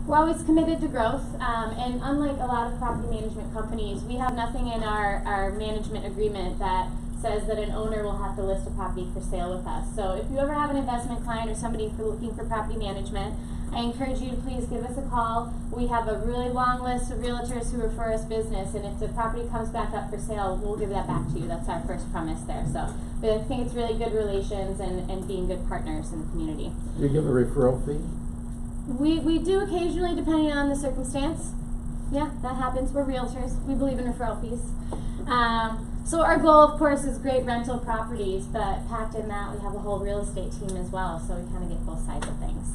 We're always committed to growth, and unlike a lot of property management companies, we have nothing in our management agreement that says that an owner will have to list a property for sale with us. So if you ever have an investment client or somebody looking for property management, I encourage you to please give us a call. We have a really long list of realtors who refer us business, and if the property comes back up for sale, we'll give that back to you. That's our first premise there. So but I think it's really good relations and being good partners in the community. You give a referral fee? We do occasionally, depending on the circumstance. Yeah, that happens. We're realtors. We believe in referral fees. So our goal, of course, is great rental properties, but packed in that, we have a whole real estate team as well, so we kind of get both sides of things.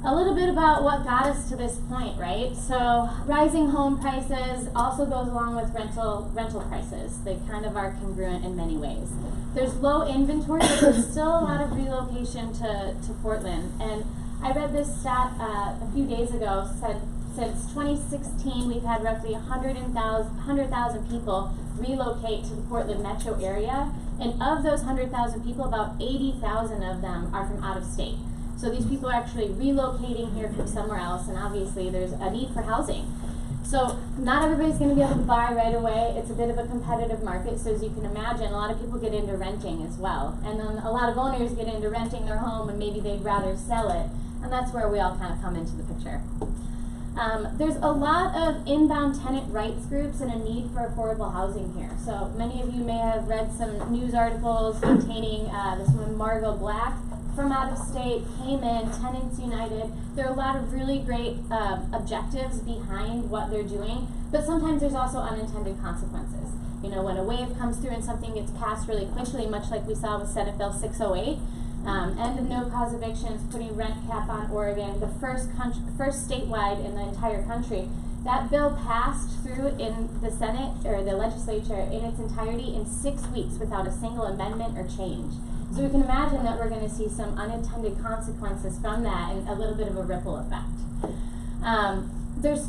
A little bit about what got us to this point, right? So rising home prices also goes along with rental prices. They kind of are congruent in many ways. There's low inventory, but there's still a lot of relocation to Portland. And I read this stat a few days ago, said since 2016 we've had roughly 100,000 people relocate to the Portland metro area, and of those 100,000 people, about 80,000 of them are from out of state. So these people are actually relocating here from somewhere else, and obviously there's a need for housing. So not everybody's going to be able to buy right away. It's a bit of a competitive market, so as you can imagine, a lot of people get into renting as well. And then a lot of owners get into renting their home, and maybe they'd rather sell it. And that's where we all kind of come into the picture. There's a lot of inbound tenant rights groups and a need for affordable housing here. So many of you may have read some news articles containing this woman, Margot Black, from out of state, came in, Tenants United. There are a lot of really great objectives behind what they're doing, but sometimes there's also unintended consequences. You know, when a wave comes through and something gets passed really quickly, much like we saw with Senate Bill 608, end of no-cause evictions, putting rent cap on Oregon, the first statewide in the entire country. That bill passed through in the Senate, or the legislature, in its entirety in 6 weeks without a single amendment or change. So we can imagine that we're going to see some unintended consequences from that and a little bit of a ripple effect. There's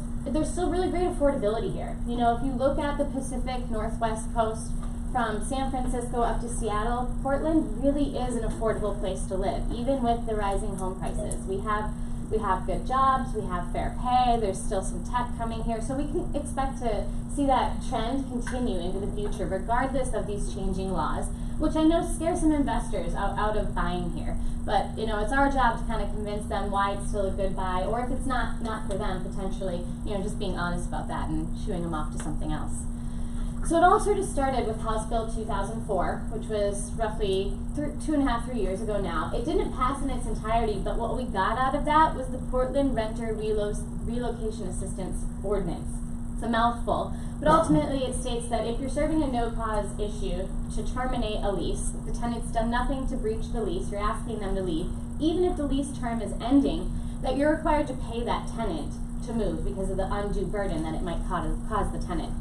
still really great affordability here. You know, if you look at the Pacific Northwest coast, from San Francisco up to Seattle, Portland really is an affordable place to live, even with the rising home prices. We have good jobs, we have fair pay, there's still some tech coming here, so we can expect to see that trend continue into the future, regardless of these changing laws, which I know scare some investors out of buying here. But you know, it's our job to kind of convince them why it's still a good buy, or if it's not for them, potentially, you know, just being honest about that and shooing them off to something else. So it all sort of started with House Bill 2004, which was roughly 2.5–3 years ago now. It didn't pass in its entirety, but what we got out of that was the Portland Renter Relocation Assistance Ordinance. It's a mouthful, but ultimately it states that if you're serving a no-cause issue to terminate a lease, the tenant's done nothing to breach the lease, you're asking them to leave, even if the lease term is ending, that you're required to pay that tenant to move because of the undue burden that it might cause the tenant.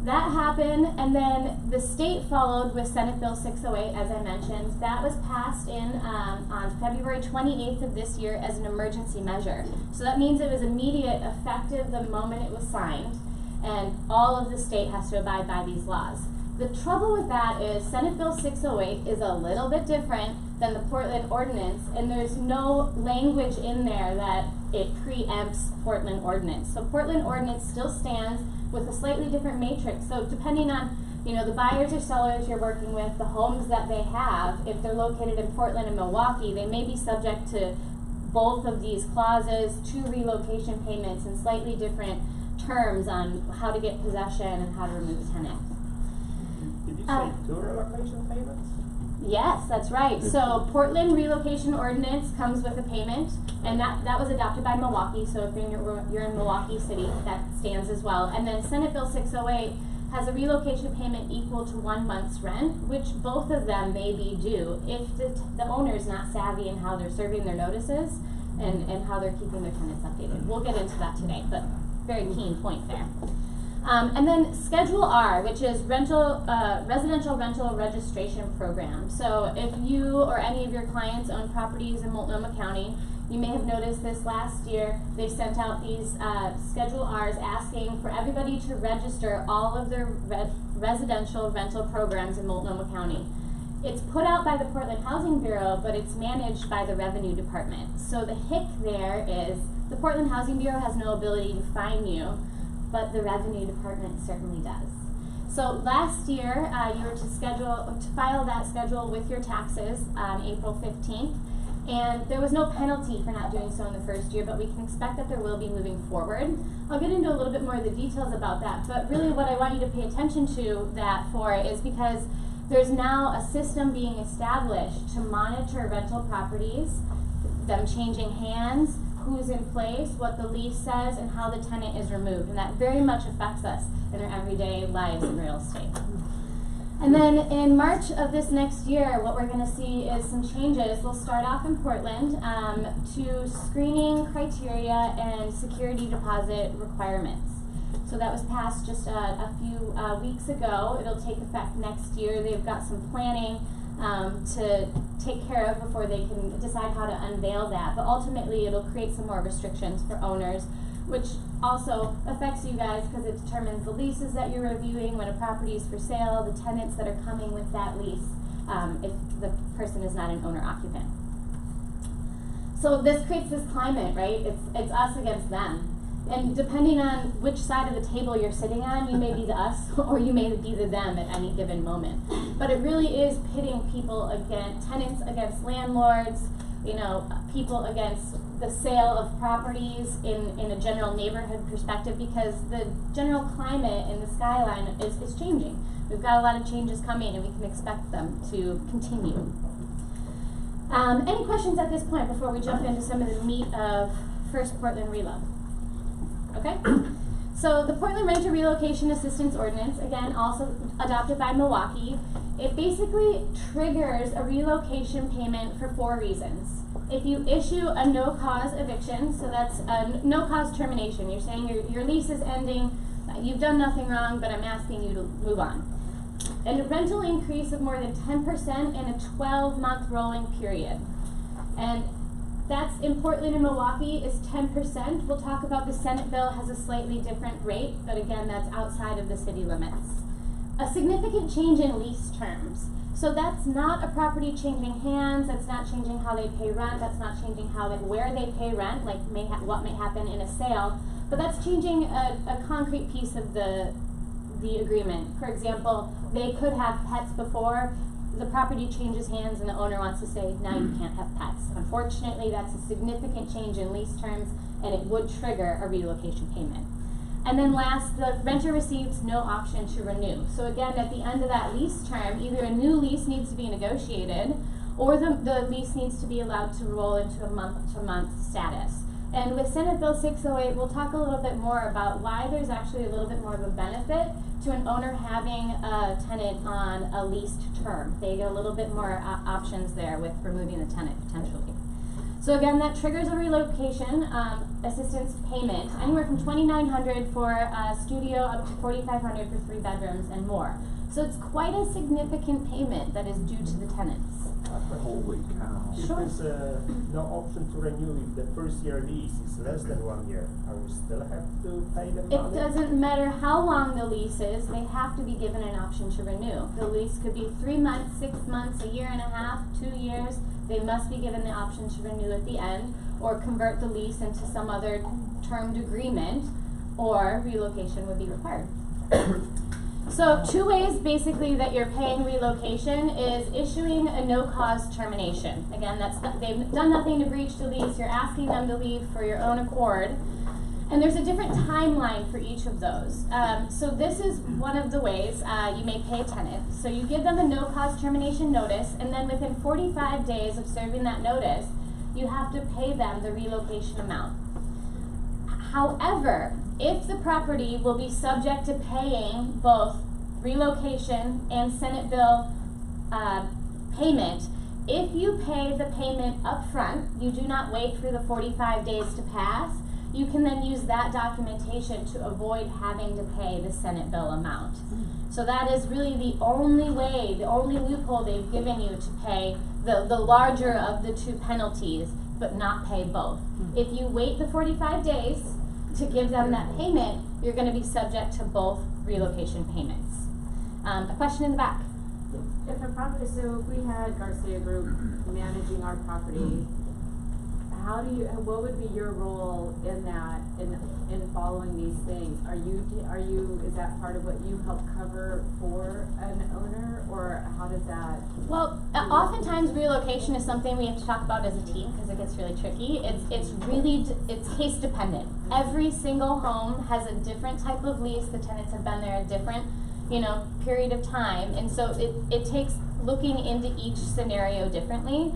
That happened, and then the state followed with Senate Bill 608, as I mentioned. That was passed on February 28th of this year as an emergency measure. So that means it was immediate, effective the moment it was signed, and all of the state has to abide by these laws. The trouble with that is Senate Bill 608 is a little bit different than the Portland Ordinance, and there's no language in there that it preempts Portland Ordinance. So Portland Ordinance still stands with a slightly different matrix. So depending on, you know, the buyers or sellers you're working with, the homes that they have, if they're located in Portland and Milwaukee, they may be subject to both of these clauses, 2 relocation payments, and slightly different terms on how to get possession and how to remove a tenant. Did you say 2 relocation payments? Yes, that's right. So Portland Relocation Ordinance comes with a payment, and that was adopted by Milwaukee. So if you're in Milwaukee City, that stands as well. And then Senate Bill 608 has a relocation payment equal to 1 month's rent, which both of them may be due if the owner is not savvy in how they're serving their notices and how they're keeping their tenants updated. We'll get into that today, but very keen point there. And then Schedule R, which is residential rental registration program. So if you or any of your clients own properties in Multnomah County, you may have noticed this last year, they sent out these Schedule Rs asking for everybody to register all of their residential rental programs in Multnomah County. It's put out by the Portland Housing Bureau, but it's managed by the Revenue Department. So the hic there is the Portland Housing Bureau has no ability to fine you, but the Revenue Department certainly does. So last year, you were to file that schedule with your taxes on April 15th, and there was no penalty for not doing so in the first year, but we can expect that there will be moving forward. I'll get into a little bit more of the details about that, but really what I want you to pay attention to that for is because there's now a system being established to monitor rental properties, them changing hands, who's in place, what the lease says, and how the tenant is removed. And that very much affects us in our everyday lives in real estate. And then in March of this next year, what we're going to see is some changes. We'll start off in Portland to screening criteria and security deposit requirements. So that was passed just a few weeks ago. It'll take effect next year. They've got some planning to take care of before they can decide how to unveil that. But ultimately, it'll create some more restrictions for owners, which also affects you guys because it determines the leases that you're reviewing when a property is for sale, the tenants that are coming with that lease, if the person is not an owner-occupant. So this creates this climate, right? It's us against them. And depending on which side of the table you're sitting on, you may be the us or you may be the them at any given moment. But it really is pitting people against tenants against landlords, people against the sale of properties in a general neighborhood perspective, because the general climate in the skyline is changing. We've got a lot of changes coming and we can expect them to continue. Any questions at this point before we jump into some of the meat of First Portland Relo? Okay, so the Portland Renter Relocation Assistance Ordinance, again, also adopted by Milwaukee, it basically triggers a relocation payment for 4 reasons. If you issue a no-cause eviction, so that's a no-cause termination, you're saying your lease is ending, you've done nothing wrong, but I'm asking you to move on. And a rental increase of more than 10% in a 12-month rolling period. And that's in Portland and Milwaukee is 10%. We'll talk about the Senate bill has a slightly different rate, but again, that's outside of the city limits. A significant change in lease terms. So that's not a property changing hands, that's not changing how they pay rent, that's not changing where they pay rent, like what may happen in a sale, but that's changing a concrete piece of the agreement. For example, they could have pets before, the property changes hands and the owner wants to say, now you can't have pets. Unfortunately, that's a significant change in lease terms and it would trigger a relocation payment. And then last, the renter receives no option to renew. So again, at the end of that lease term, either a new lease needs to be negotiated or the lease needs to be allowed to roll into a month-to-month status. And with Senate Bill 608, we'll talk a little bit more about why there's actually a little bit more of a benefit to an owner having a tenant on a leased term. They get a little bit more options there with removing the tenant potentially. So again, that triggers a relocation assistance payment, anywhere from $2,900 for a studio up to $4,500 for 3 bedrooms and more. So it's quite a significant payment that is due to the tenants. Holy cow. If there's no option to renew if the first year lease is less than 1 year, I will still have to pay them money? It doesn't matter how long the lease is, they have to be given an option to renew. The lease could be 3 months, 6 months, a year and a half, 2 years. They must be given the option to renew at the end or convert the lease into some other termed agreement, or relocation would be required. So 2 ways basically that you're paying relocation is issuing a no-cause termination. Again, they've done nothing to breach the lease, you're asking them to leave for your own accord. And there's a different timeline for each of those. So this is one of the ways you may pay a tenant. So you give them a no-cause termination notice, and then within 45 days of serving that notice, you have to pay them the relocation amount. However, if the property will be subject to paying both relocation and Senate bill payment, if you pay the payment up front, you do not wait for the 45 days to pass, you can then use that documentation to avoid having to pay the Senate bill amount. So that is really the only way, the only loophole they've given you to pay the larger of the 2 penalties, but not pay both. If you wait the 45 days to give them that payment, you're going to be subject to both relocation payments. A question in the back. If a property, so if we had Garcia Group managing our property, what would be your role in that, in following these things? Is that part of what you help cover for an owner, or how does that? Well, oftentimes relocation is something we have to talk about as a team because it gets really tricky. It's case dependent. Every single home has a different type of lease. The tenants have been there a different, period of time, and so it takes looking into each scenario differently.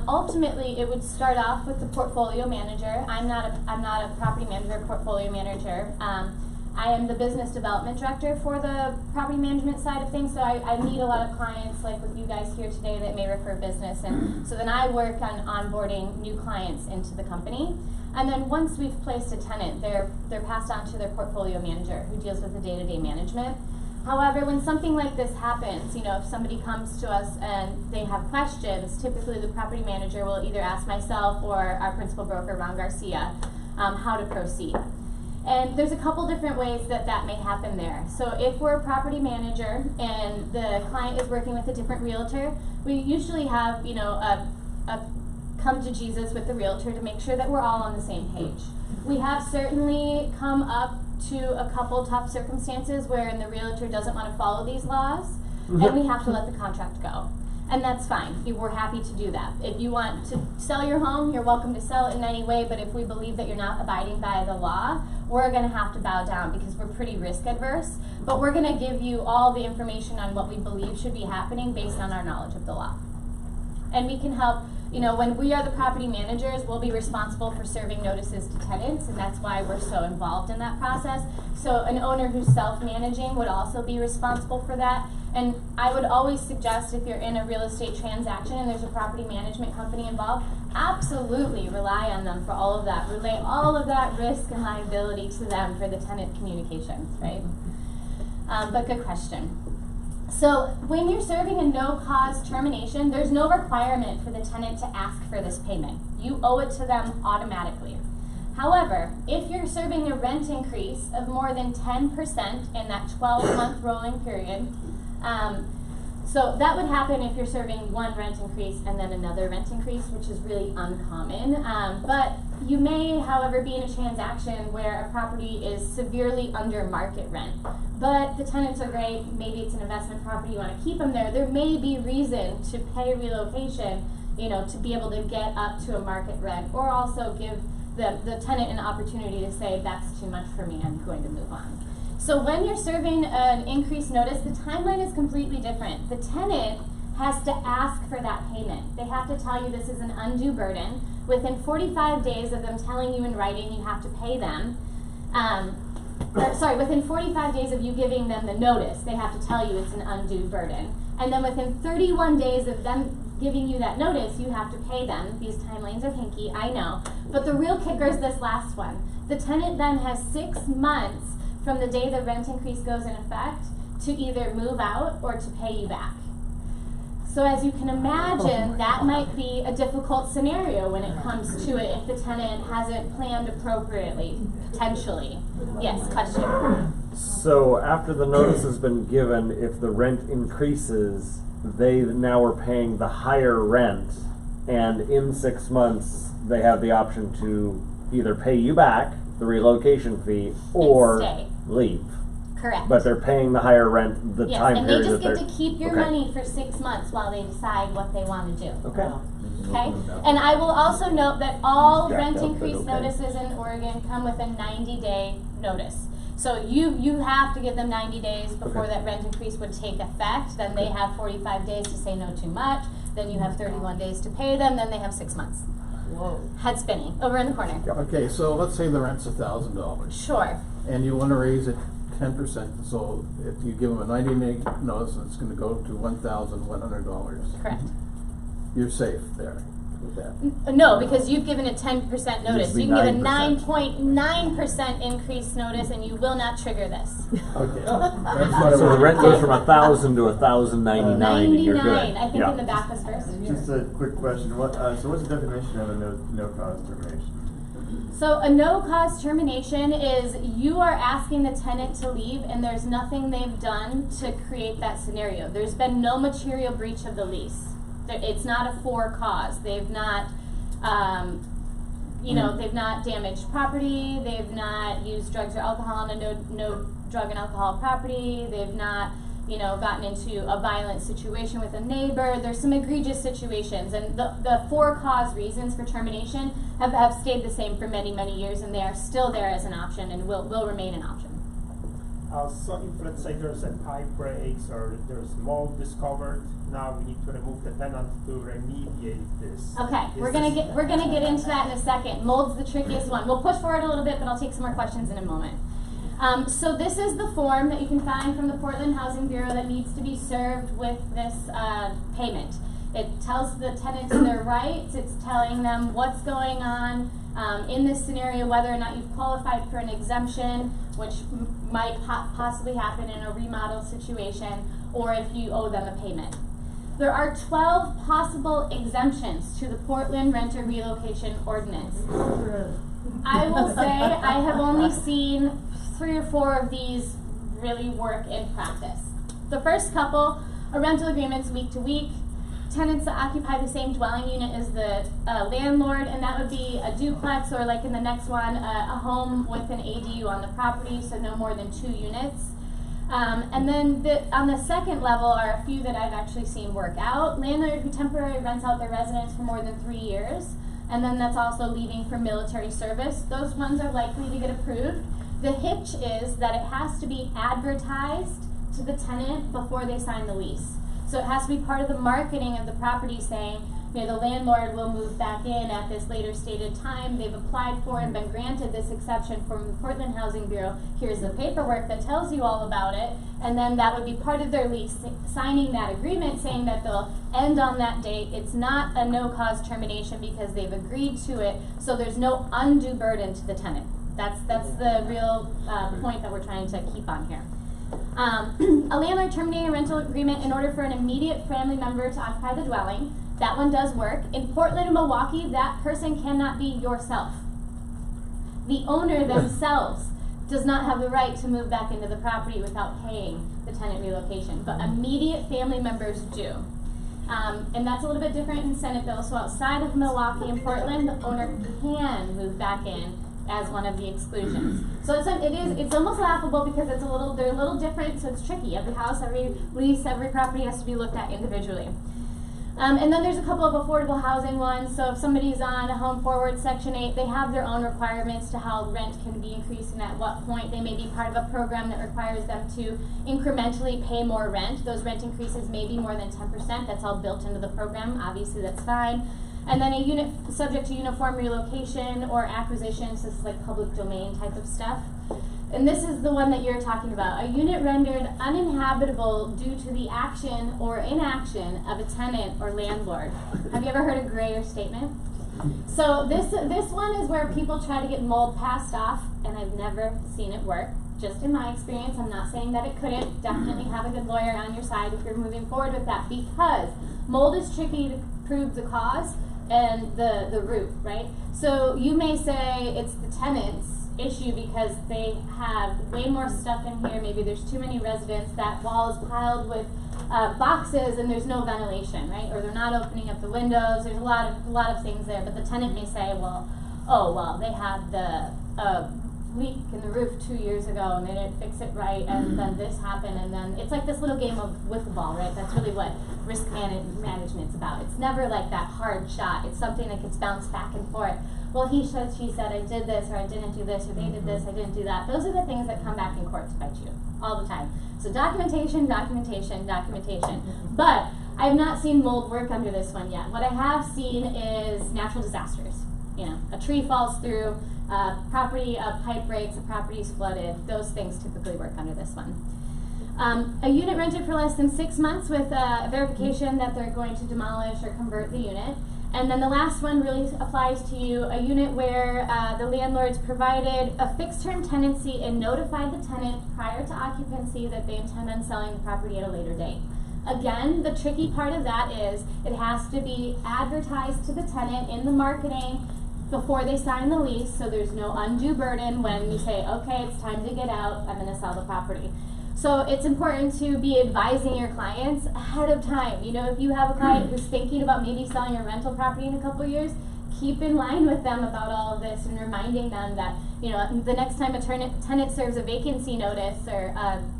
Ultimately, it would start off with the portfolio manager. I'm not a property manager, portfolio manager. I am the business development director for the property management side of things, so I meet a lot of clients like with you guys here today that may refer business, and so then I work on onboarding new clients into the company. And then once we've placed a tenant, they're passed on to their portfolio manager who deals with the day-to-day management. However, when something like this happens, if somebody comes to us and they have questions, typically the property manager will either ask myself or our principal broker, Ron Garcia, how to proceed. And there's a couple different ways that may happen there. So if we're a property manager and the client is working with a different realtor, we usually have, a come to Jesus with the realtor to make sure that we're all on the same page. We have certainly come up to a couple tough circumstances where the realtor doesn't want to follow these laws, and we have to let the contract go. And that's fine. We're happy to do that. If you want to sell your home, you're welcome to sell it in any way, but if we believe that you're not abiding by the law, we're going to have to bow down because we're pretty risk adverse. But we're going to give you all the information on what we believe should be happening based on our knowledge of the law. And we can help. When we are the property managers, we'll be responsible for serving notices to tenants, and that's why we're so involved in that process. So an owner who's self-managing would also be responsible for that. And I would always suggest if you're in a real estate transaction and there's a property management company involved, absolutely rely on them for all of that. Relay all of that risk and liability to them for the tenant communications, right? But good question. So when you're serving a no-cause termination, there's no requirement for the tenant to ask for this payment. You owe it to them automatically. However, if you're serving a rent increase of more than 10% in that 12-month rolling period, so that would happen if you're serving one rent increase and then another rent increase, which is really uncommon. But you may, however, be in a transaction where a property is severely under market rent, but the tenants are great, maybe it's an investment property, you want to keep them there. There may be reason to pay relocation, to be able to get up to a market rent, or also give the tenant an opportunity to say, that's too much for me, I'm going to move on. So when you're serving an increased notice, the timeline is completely different. The tenant has to ask for that payment. They have to tell you this is an undue burden. Within 45 days of them telling you in writing you have to pay them, within 45 days of you giving them the notice, they have to tell you it's an undue burden. And then within 31 days of them giving you that notice, you have to pay them. These timelines are hinky, I know. But the real kicker is this last one. The tenant then has 6 months from the day the rent increase goes in effect to either move out or to pay you back. So as you can imagine, that might be a difficult scenario when it comes to it if the tenant hasn't planned appropriately, potentially. Yes, question? So after the notice has been given, if the rent increases, they now are paying the higher rent, and in 6 months they have the option to either pay you back the relocation fee or stay. Leave. Correct. But they're paying the higher rent the yes, time and period they just that get to keep your money for 6 months while they decide what they want to do. Okay. Okay? And I will also note that all Jacked rent up, but increase okay. notices in Oregon come with a 90-day notice. So you have to give them 90 days before Okay. that rent increase would take effect. Then they have 45 days to say no too much. Then you have 31 days to pay them. Then they have 6 months. Whoa. Head spinning. Over in the corner. Okay, so let's say the rent's $1,000, Sure. and you want to raise it 10%. So if you give them a 90-day notice, it's going to go to $1,100. Correct. You're safe there with that. No, because you've given a 10% notice. be You can give a 9%. 9.9% increase notice, and you will not trigger this. Okay. That's what I So the was- rent goes from 1,000 to 1,099, and you're good. 99. I think Yeah. in the back was first. Just a quick question. So what's the definition of a no cause termination? So a no-cause termination is you are asking the tenant to leave and there's nothing they've done to create that scenario. There's been no material breach of the lease. It's not a for cause. They've not, they've not damaged property. They've not used drugs or alcohol on a no drug and alcohol property. They've not, gotten into a violent situation with a neighbor. There's some egregious situations, and the for cause reasons for termination have stayed the same for many, many years, and they are still there as an option and will remain an option. So if, let's say, there's a pipe breaks or there's mold discovered, now we need to remove the tenant to remediate this. Okay, we're gonna get into that in a second. Mold's the trickiest one. We'll push forward a little bit, but I'll take some more questions in a moment. So this is the form that you can find from the Portland Housing Bureau that needs to be served with this payment. It tells the tenants their rights. It's telling them what's going on in this scenario, whether or not you've qualified for an exemption, which might possibly happen in a remodel situation, or if you owe them a payment. There are 12 possible exemptions to the Portland Renter Relocation Ordinance. I will say I have only seen 3 or 4 of these really work in practice. The first couple are rental agreements week to week. Tenants that occupy the same dwelling unit as the landlord, and that would be a duplex, or like in the next one, a home with an ADU on the property, so no more than 2 units. And then on the second level are a few that I've actually seen work out. Landlord who temporarily rents out their residence for more than 3 years, and then that's also leaving for military service. Those ones are likely to get approved. The hitch is that it has to be advertised to the tenant before they sign the lease. So it has to be part of the marketing of the property saying, the landlord will move back in at this later stated time. They've applied for and been granted this exception from the Portland Housing Bureau. Here's the paperwork that tells you all about it. And then that would be part of their lease, signing that agreement saying that they'll end on that date. It's not a no-cause termination because they've agreed to it. So there's no undue burden to the tenant. That's the real point that we're trying to keep on here. A landlord terminating a rental agreement in order for an immediate family member to occupy the dwelling. That one does work. In Portland and Milwaukee, that person cannot be yourself. The owner themselves does not have the right to move back into the property without paying the tenant relocation, but immediate family members do. And that's a little bit different in Senate bill. So outside of Milwaukee and Portland, the owner can move back in as one of the exclusions. So it's almost laughable because they're a little different, so it's tricky. Every house, every lease, every property has to be looked at individually. And then there's a couple of affordable housing ones. So if somebody's on a Home Forward Section 8, they have their own requirements to how rent can be increased and at what point. They may be part of a program that requires them to incrementally pay more rent. Those rent increases may be more than 10%. That's all built into the program. Obviously, that's fine. And then a unit subject to uniform relocation or acquisitions, this is like public domain type of stuff. And this is the one that you're talking about. A unit rendered uninhabitable due to the action or inaction of a tenant or landlord. Have you ever heard a grayer statement? So this one is where people try to get mold passed off, and I've never seen it work. Just in my experience, I'm not saying that it couldn't. Definitely have a good lawyer on your side if you're moving forward with that, because mold is tricky to prove the cause and the root, right? So you may say it's the tenant's issue because they have way more stuff in here. Maybe there's too many residents. That wall is piled with boxes and there's no ventilation, right? Or they're not opening up the windows. There's a lot of things there. But the tenant may say, well, they had the leak in the roof 2 years ago and they didn't fix it right, and then this happened, and then it's like this little game of wiffle ball, right? That's really what risk management's about. It's never like that hard shot. It's something that gets bounced back and forth. Well, he said, she said, I did this, or I didn't do this, or they did this, I didn't do that. Those are the things that come back in court to bite you all the time. So documentation, documentation, documentation. But I have not seen mold work under this one yet. What I have seen is natural disasters. A tree falls through, a pipe breaks, a property is flooded. Those things typically work under this one. A unit rented for less than 6 months with a verification that they're going to demolish or convert the unit. And then the last one really applies to you, a unit where the landlord's provided a fixed-term tenancy and notified the tenant prior to occupancy that they intend on selling the property at a later date. Again, the tricky part of that is it has to be advertised to the tenant in the marketing before they sign the lease, so there's no undue burden when you say, okay, it's time to get out, I'm gonna sell the property. So it's important to be advising your clients ahead of time. You know, if you have a client who's thinking about maybe selling a rental property in a couple years, keep in line with them about all of this and reminding them that, you know, the next time a tenant serves a vacancy notice or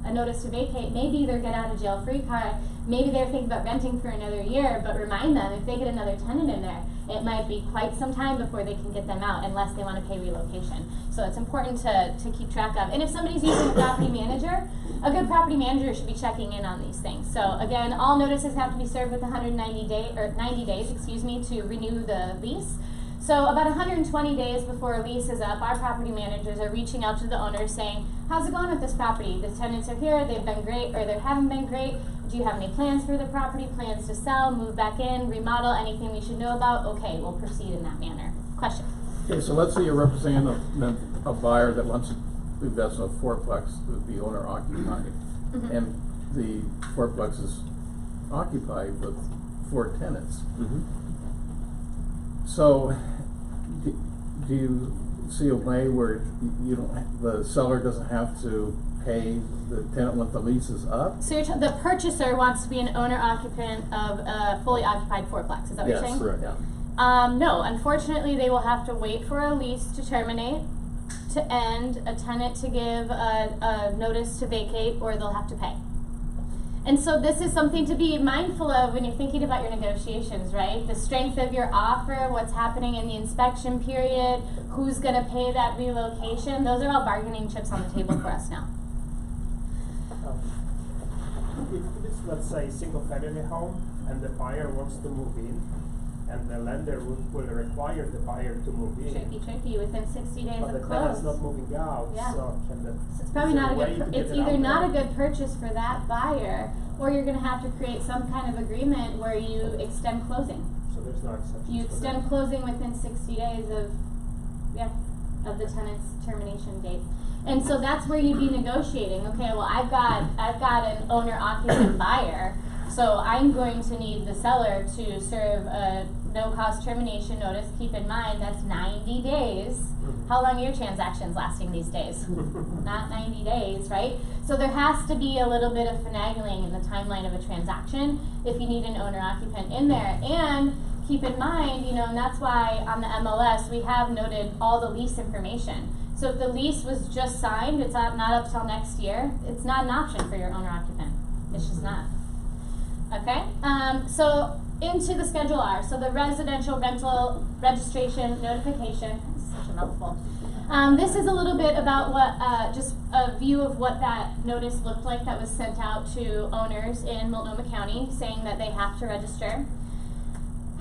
a notice to vacate, maybe they're get out of jail free card, maybe they're thinking about renting for another year, but remind them if they get another tenant in there, it might be quite some time before they can get them out unless they want to pay relocation. So it's important to keep track of. And if somebody's using a property manager, a good property manager should be checking in on these things. So again, all notices have to be served with 90 days, to renew the lease. So about 120 days before a lease is up, our property managers are reaching out to the owners saying, how's it going with this property? The tenants are here, they've been great, or they haven't been great. Do you have any plans for the property, plans to sell, move back in, remodel, anything we should know about? Okay, we'll proceed in that manner. Question? Okay, so let's say you're representing a buyer that wants to invest in a fourplex with the owner occupied. Mhm. And the fourplex is occupied with 4 tenants. So, do you see a way where you don't, the seller doesn't have to pay the tenant once the lease is up? So the purchaser wants to be an owner occupant of a fully occupied fourplex, is that what you're saying? Correct. No, unfortunately, they will have to wait for a lease to terminate, to end, a tenant to give a notice to vacate, or they'll have to pay. And so this is something to be mindful of when you're thinking about your negotiations, right? The strength of your offer, what's happening in the inspection period, who's going to pay that relocation, those are all bargaining chips on the table for us now. If it's, let's say, single-family home, and the buyer wants to move in, and the lender will require the buyer to move in. Tricky, within 60 days But of the close. tenant's not moving out, Yeah. so can the... So it's probably is there not a way a to good, get it's it either out not a there? good purchase for that buyer, or you're gonna have to create some kind of agreement where you extend closing. So there's no exception. You extend closing within 60 days of the tenant's termination date. And so that's where you'd be negotiating. Okay, well, I've got an owner occupant buyer, so I'm going to need the seller to serve a no-cost termination notice. Keep in mind, that's 90 days. How long are your transactions lasting these days? Not 90 days, right? So there has to be a little bit of finagling in the timeline of a transaction if you need an owner-occupant in there. And keep in mind, and that's why on the MLS we have noted all the lease information. So if the lease was just signed, it's not up till next year, it's not an option for your owner-occupant. It's just not. Okay, so into the Schedule R, so the residential rental registration notification. That's such a mouthful. This is a little bit about what, just a view of what that notice looked like that was sent out to owners in Multnomah County saying that they have to register.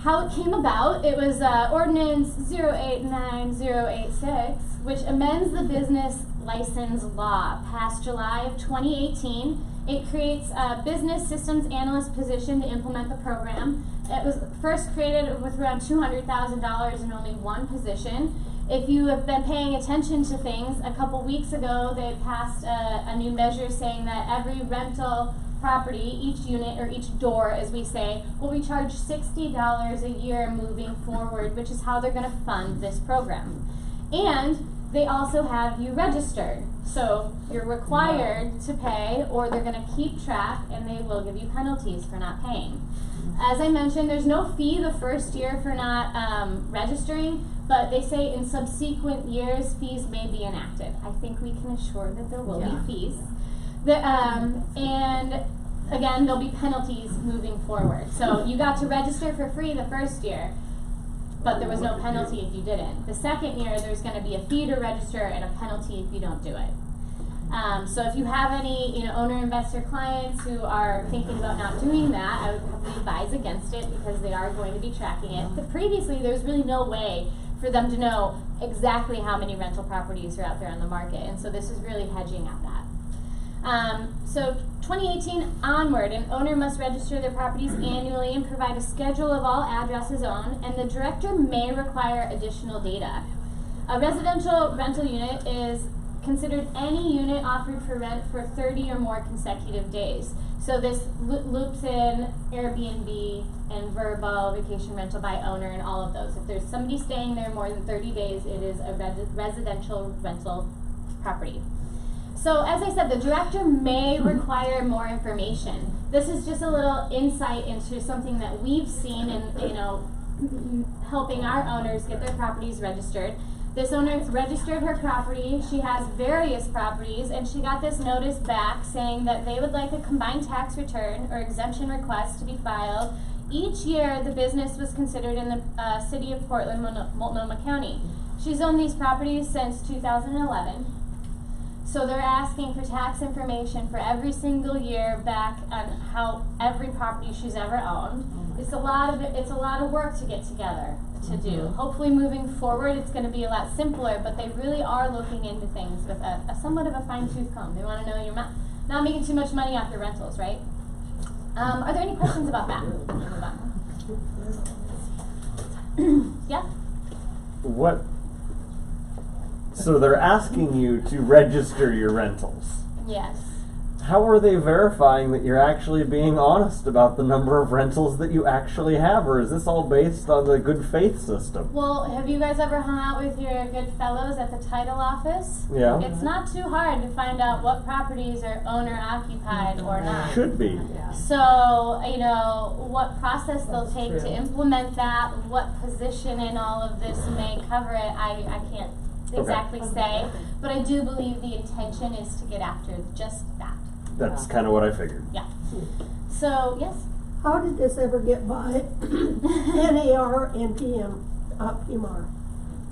How it came about, it was Ordinance 089086, which amends the business license law passed July of 2018. It creates a business systems analyst position to implement the program. It was first created with around $200,000 in only one position. If you have been paying attention to things, a couple weeks ago they passed a new measure saying that every rental property, each unit or each door, as we say, will be charged $60 a year moving forward, which is how they're going to fund this program. And they also have you registered. So you're required to pay, or they're going to keep track and they will give you penalties for not paying. As I mentioned, there's no fee the first year for not registering, but they say in subsequent years fees may be enacted. I think we can assure that there will be fees. And again, there'll be penalties moving forward. So you got to register for free the first year, but there was no penalty if you didn't. The second year, there's going to be a fee to register and a penalty if you don't do it. So if you have any, owner-investor clients who are thinking about not doing that, I would probably advise against it because they are going to be tracking it. But previously, there's really no way for them to know exactly how many rental properties are out there on the market, and so this is really hedging at that. So 2018 onward, an owner must register their properties annually and provide a schedule of all addresses owned, and the director may require additional data. A residential rental unit is considered any unit offered for rent for 30 or more consecutive days. So this loops in Airbnb and Verbo, vacation rental by owner, and all of those. If there's somebody staying there more than 30 days, it is a residential rental property. So as I said, the director may require more information. This is just a little insight into something that we've seen in, helping our owners get their properties registered. This owner registered her property. She has various properties, and she got this notice back saying that they would like a combined tax return or exemption request to be filed. Each year, the business was considered in the city of Portland, Multnomah County. She's owned these properties since 2011. So they're asking for tax information for every single year back on how every property she's ever owned. It's a lot of work to get together to do. Hopefully moving forward it's going to be a lot simpler, but they really are looking into things with a somewhat of a fine-tooth comb. They want to know you're not making too much money off your rentals, right? Are there any questions about that? Yeah? What? So they're asking you to register your rentals. Yes. How are they verifying that you're actually being honest about the number of rentals that you actually have, or is this all based on the good faith system? Well, have you guys ever hung out with your good fellows at the title office? Yeah. It's not too hard to find out what properties are owner occupied or not. Should be. So, what process they'll take to implement that, what position in all of this may cover it, I can't exactly say, but I do believe the intention is to get after just that. That's kind of what I figured. Yeah. So, yes? How did this ever get by NAR and PMR?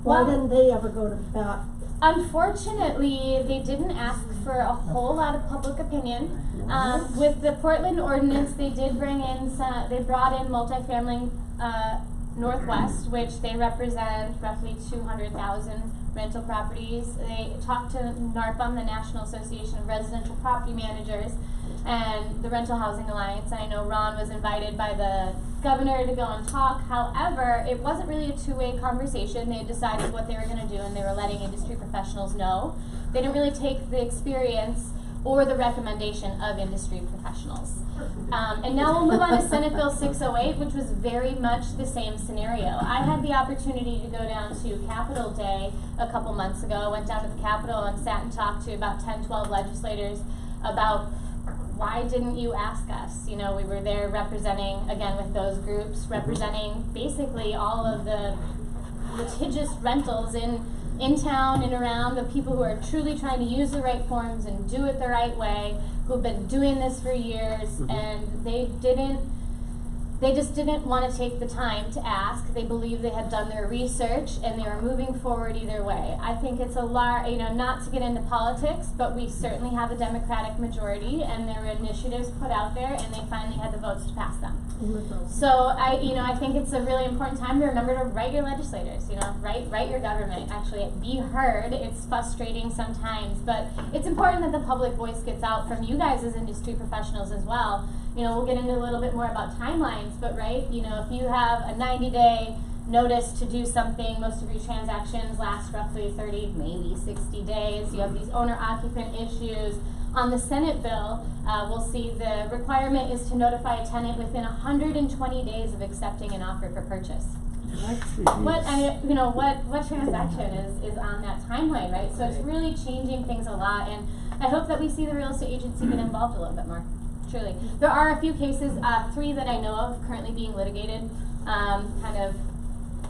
Why Well- didn't they ever go to bat? Unfortunately, they didn't ask for a whole lot of public opinion. With the Portland ordinance, they did bring in they brought in multifamily Northwest, which they represent roughly 200,000 rental properties. They talked to NARPM, the National Association of Residential Property Managers, and the Rental Housing Alliance. And I know Ron was invited by the governor to go and talk. However, it wasn't really a two-way conversation. They had decided what they were going to do, and they were letting industry professionals know. They didn't really take the experience or the recommendation of industry professionals. And now we'll move on to Senate Bill 608, which was very much the same scenario. I had the opportunity to go down to Capitol Day a couple months ago. I went down to the Capitol and sat and talked to about 10, 12 legislators about why didn't you ask us? We were there representing, again with those groups, representing basically all of the litigious rentals in town and around, the people who are truly trying to use the right forms and do it the right way, who've been doing this for years, and they just didn't want to take the time to ask. They believed they had done their research and they were moving forward either way. I think it's not to get into politics, but we certainly have a Democratic majority, and there were initiatives put out there, and they finally had the votes to pass them. So I think it's a really important time to remember to write your legislators, write your government, actually be heard. It's frustrating sometimes, but it's important that the public voice gets out from you guys as industry professionals as well. We'll get into a little bit more about timelines, but if you have a 90-day notice to do something, most of your transactions last roughly 30, maybe 60 days. You have these owner-occupant issues. On the Senate bill, we'll see the requirement is to notify a tenant within 120 days of accepting an offer for purchase. What transaction is on that timeline, right? So it's really changing things a lot, and I hope that we see the real estate agency get involved a little bit more. Truly, there are a few cases, 3 that I know of currently being litigated,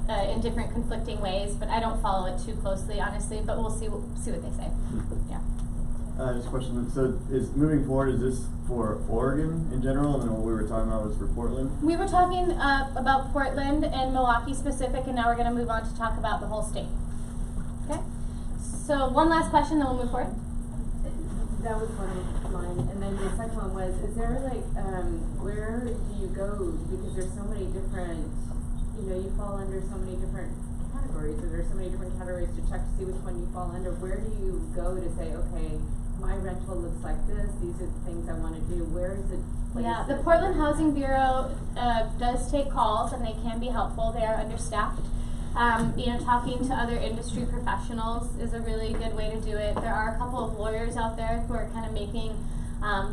in different conflicting ways, but I don't follow it too closely, honestly. But we'll see what they say. Yeah. Just a question. So, moving forward, is this for Oregon in general, and then what we were talking about was for Portland? We were talking about Portland and Milwaukee specific, and now we're going to move on to talk about the whole state. Okay. So one last question, then we'll move forward. That was one of mine, and then the second one was, is there where do you go, because there's so many different, you fall under so many different categories, or there's so many different categories to check to see which one you fall under. Where do you go to say, okay, my rental looks like this, these are the things I want to do? Where is it? Yeah, the Portland Housing Bureau does take calls, and they can be helpful. They are understaffed. Talking to other industry professionals is a really good way to do it. There are a couple of lawyers out there who are kind of making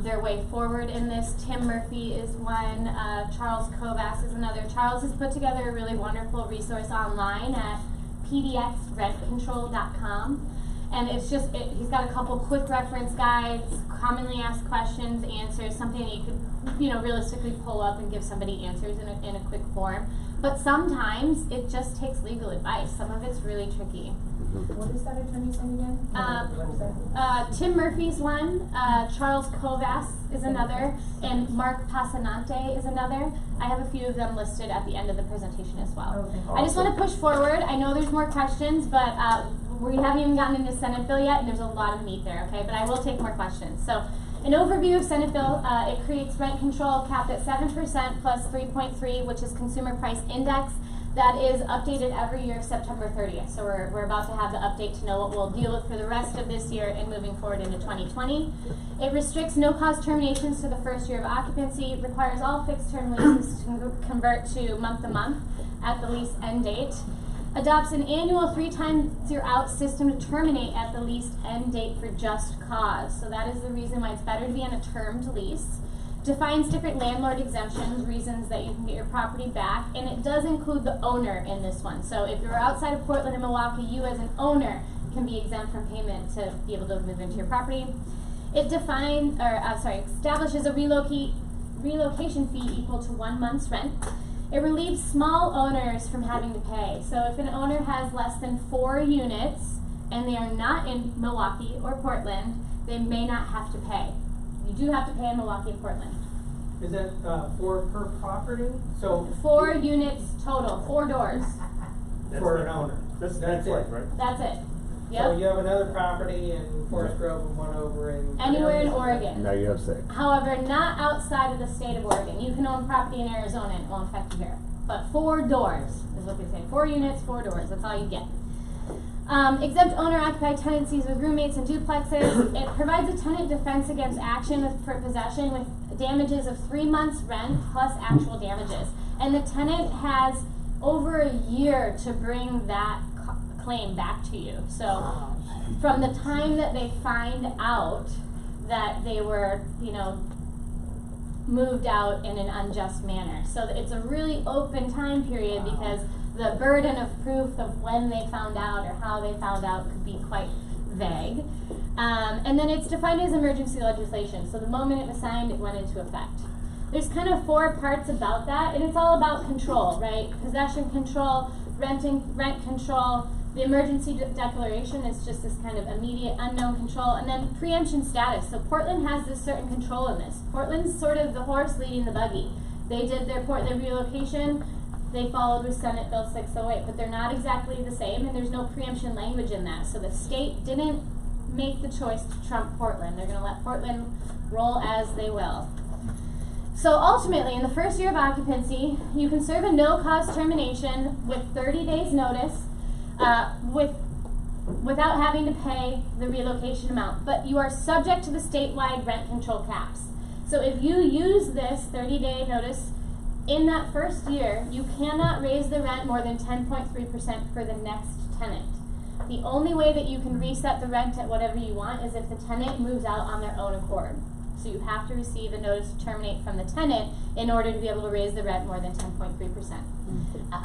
their way forward in this. Tim Murphy is one, Charles Kovas is another. Charles has put together a really wonderful resource online at pdxrentcontrol.com. And it's just, he's got a couple quick reference guides, commonly asked questions, answers, something that you could, realistically pull up and give somebody answers in a quick form. But sometimes it just takes legal advice. Some of it's really tricky. What is that attorney's name again? Tim Murphy's one, Charles Kovas is another, and Mark Passanante is another. I have a few of them listed at the end of the presentation as well. Okay. I just want to push forward. I know there's more questions, but we haven't even gotten into Senate bill yet, and there's a lot of meat there, okay? But I will take more questions. So, an overview of Senate bill, it creates rent control capped at 7% plus 3.3, which is consumer price index. That is updated every year September 30th. So we're about to have the update to know what we'll deal with for the rest of this year and moving forward into 2020. It restricts no-cause terminations to the first year of occupancy, requires all fixed-term leases to convert to month-to-month at the lease end date, adopts an annual 3 times you're out system to terminate at the lease end date for just cause. So that is the reason why it's better to be on a termed lease. Defines different landlord exemptions, reasons that you can get your property back, and it does include the owner in this one. So if you're outside of Portland and Milwaukee, you as an owner can be exempt from payment to be able to move into your property. It establishes a relocation fee equal to 1 month's rent. It relieves small owners from having to pay. So if an owner has less than 4 units and they are not in Milwaukee or Portland, they may not have to pay. You do have to pay in Milwaukee and Portland. Is that 4 per property? So 4 units total, 4 doors. for an owner. That's it. right? That's it. So you Yep. have another property in Forest Grove and one over in Anywhere in Oregon. Now you have 6. However, not outside of the state of Oregon. You can own property in Arizona and it won't affect you here. But 4 doors is what they say. 4 units, 4 doors. That's all you get. Exempt owner-occupied tenancies with roommates and duplexes. It provides a tenant defense against action for possession with damages of 3 months' rent plus actual damages. And the tenant has over a year to bring that claim back to you. So from the time that they find out that they were, moved out in an unjust manner. So it's a really open time period because the burden of proof of when they found out or how they found out could be quite vague. And then it's defined as emergency legislation. So the moment it was signed, it went into effect. There's kind of 4 parts about that, and it's all about control, right? Possession control, rent control. The emergency declaration is just this kind of immediate unknown control, and then preemption status. So Portland has this certain control in this. Portland's sort of the horse leading the buggy. They did their relocation. They followed with Senate Bill 608, but they're not exactly the same, and there's no preemption language in that. So the state didn't make the choice to trump Portland. They're going to let Portland roll as they will. So ultimately, in the first year of occupancy, you can serve a no-cause termination with 30 days notice without having to pay the relocation amount. But you are subject to the statewide rent control caps. So if you use this 30-day notice in that first year, you cannot raise the rent more than 10.3% for the next tenant. The only way that you can reset the rent at whatever you want is if the tenant moves out on their own accord. So you have to receive a notice to terminate from the tenant in order to be able to raise the rent more than 10.3%.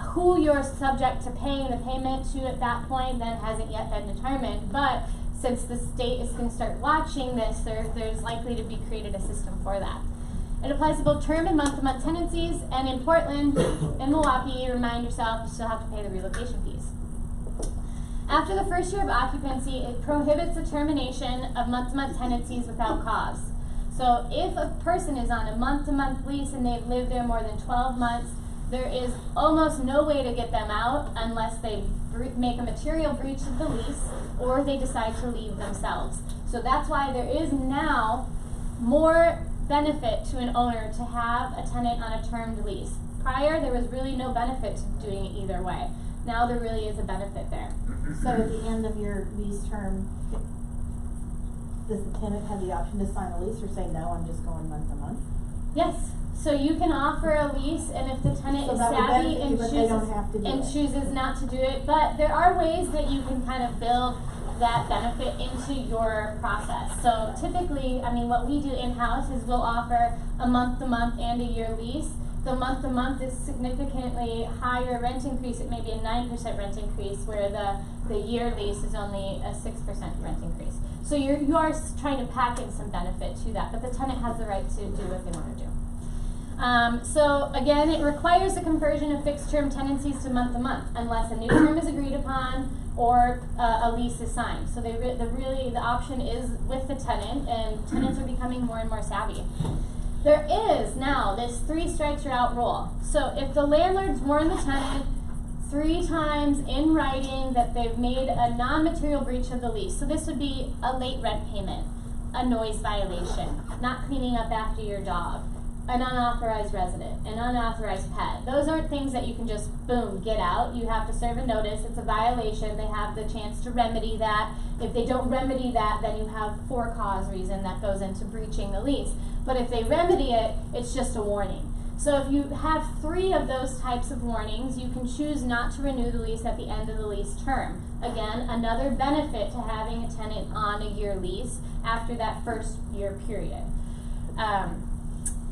Who you're subject to paying the payment to at that point then hasn't yet been determined, but since the state is going to start watching this, there's likely to be created a system for that. It applies to both term and month-to-month tenancies, and in Portland and Milwaukee, remind yourself you still have to pay the relocation fees. After the first year of occupancy, it prohibits the termination of month-to-month tenancies without cause. So if a person is on a month-to-month lease and they've lived there more than 12 months, there is almost no way to get them out unless they make a material breach of the lease or they decide to leave themselves. So that's why there is now more benefit to an owner to have a tenant on a termed lease. Prior, there was really no benefit to doing it either way. Now there really is a benefit there. So at the end of your lease term, does the tenant have the option to sign a lease or say, no, I'm just going month to month? Yes. So you can offer a lease, and if the tenant is that would savvy benefit and you, but they don't have to do it. chooses not to do it, but there are ways that you can kind of build that benefit into your process. So typically, I mean, what we do in-house is we'll offer a month-to-month and a year lease. The month-to-month is significantly higher rent increase. It may be a 9% rent increase, where the year lease is only a 6% rent increase. So you are trying to pack in some benefit to that, but the tenant has the right to do what they want to do. So again, it requires the conversion of fixed-term tenancies to month-to-month, unless a new term is agreed upon or a lease is signed. So the option is with the tenant, and tenants are becoming more and more savvy. There is now this 3 strikes you're out rule. So if the landlord's warned the tenant 3 times in writing that they've made a non-material breach of the lease, so this would be a late rent payment, a noise violation, not cleaning up after your dog, an unauthorized resident, an unauthorized pet. Those aren't things that you can just, boom, get out. You have to serve a notice. It's a violation. They have the chance to remedy that. If they don't remedy that, then you have for-cause reason that goes into breaching the lease. But if they remedy it, it's just a warning. So if you have 3 of those types of warnings, you can choose not to renew the lease at the end of the lease term. Again, another benefit to having a tenant on a year lease after that first year period.